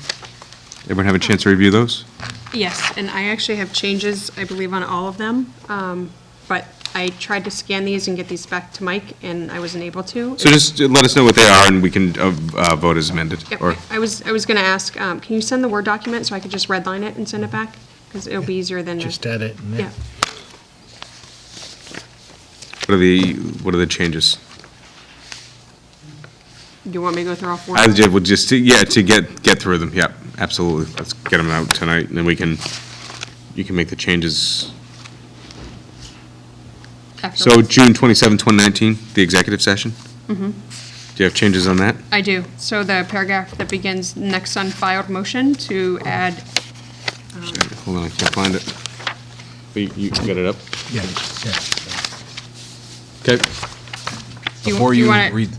Everyone have a chance to review those? Yes, and I actually have changes, I believe, on all of them. But I tried to scan these and get these back to Mike, and I wasn't able to. So just let us know what they are, and we can vote as amended. Yep, Or I was going to ask, can you send the Word document so I could just redline it and send it back? Because it'll be easier than. Just edit. and then- Yeah. what are the changes? Do you want me to go through all four? I would just, to get through them, yep, absolutely. Let's get them out tonight, and then you can make the changes. So Afterwards. June 27, 2019, the executive session? Mm-hmm. Do you have changes on that? I do. So the paragraph that begins next unfiled motion to add, Hold on, I can't find it. You got it up? Yeah, yeah. Okay. do Before you you want to? read,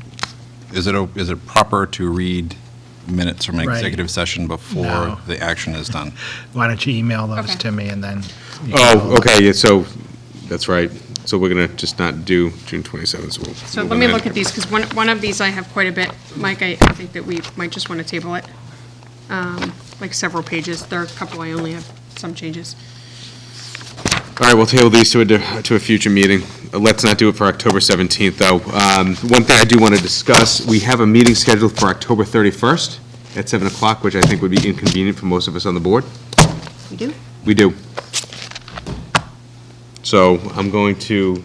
is it proper to read minutes from an Right. executive session before No. the action is done? Why don't you email those Okay. to me and then. you can Oh, go- okay, yeah, so, that's right. So we're gonna just not do June 27th, so we'll. So move let me ahead. look at these, because one of these I have quite a bit. Mike, I think that we might just want to table it. Like several pages. There are a couple I only have some changes. All right, we'll table these to a future meeting. Let's not do it for October 17th, though. One thing I do want to discuss, we have a meeting scheduled for October 31st at 7 o'clock, which I think would be inconvenient for most of us on the board. You do? We do. So I'm going to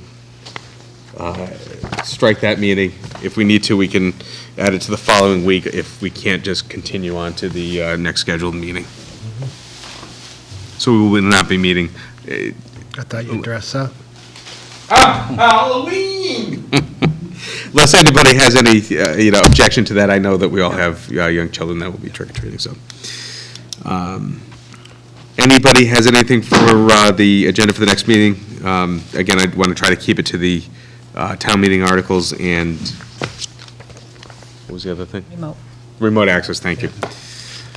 strike that meeting. If we need to, we can add it to the following week if we can't just continue on to the next scheduled meeting. So we will not be meeting. I thought you'd dress up. Halloween! Unless anybody has any, objection to that, I know that we all have young children that will be trick-or-treating, so. Anybody has anything for the agenda for the next meeting? Again, I want to try to keep it to the town meeting articles and, what was the other thing? Remote. Remote access, thank you.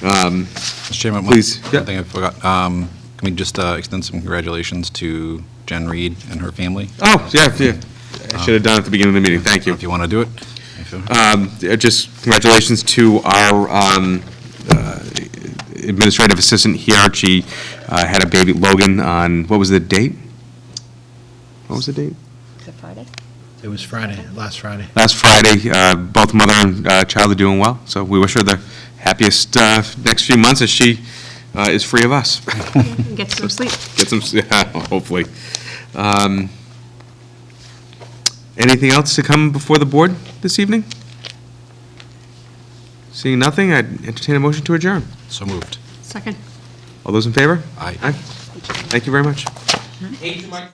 Mr. Chairman, Please, yeah. one thing I forgot. Can we just extend some congratulations to Jen Reed and her family? Oh, yeah. I should have done it at the beginning of the meeting, thank you. If you want to do it. Just congratulations to our administrative assistant here. She had a baby, Logan, on, what was the date? What was the date? Is it Friday? It was Friday, last Friday. Last Friday. Both mother and child are doing well, so we wish her the happiest next few months as she is free of us. Get some sleep. Get some, hopefully. Anything else to come before the board this evening? Seeing nothing, I'd entertain a motion to adjourn. So moved. Second. All those in favor? Aye. Thank you very much. Hey, to my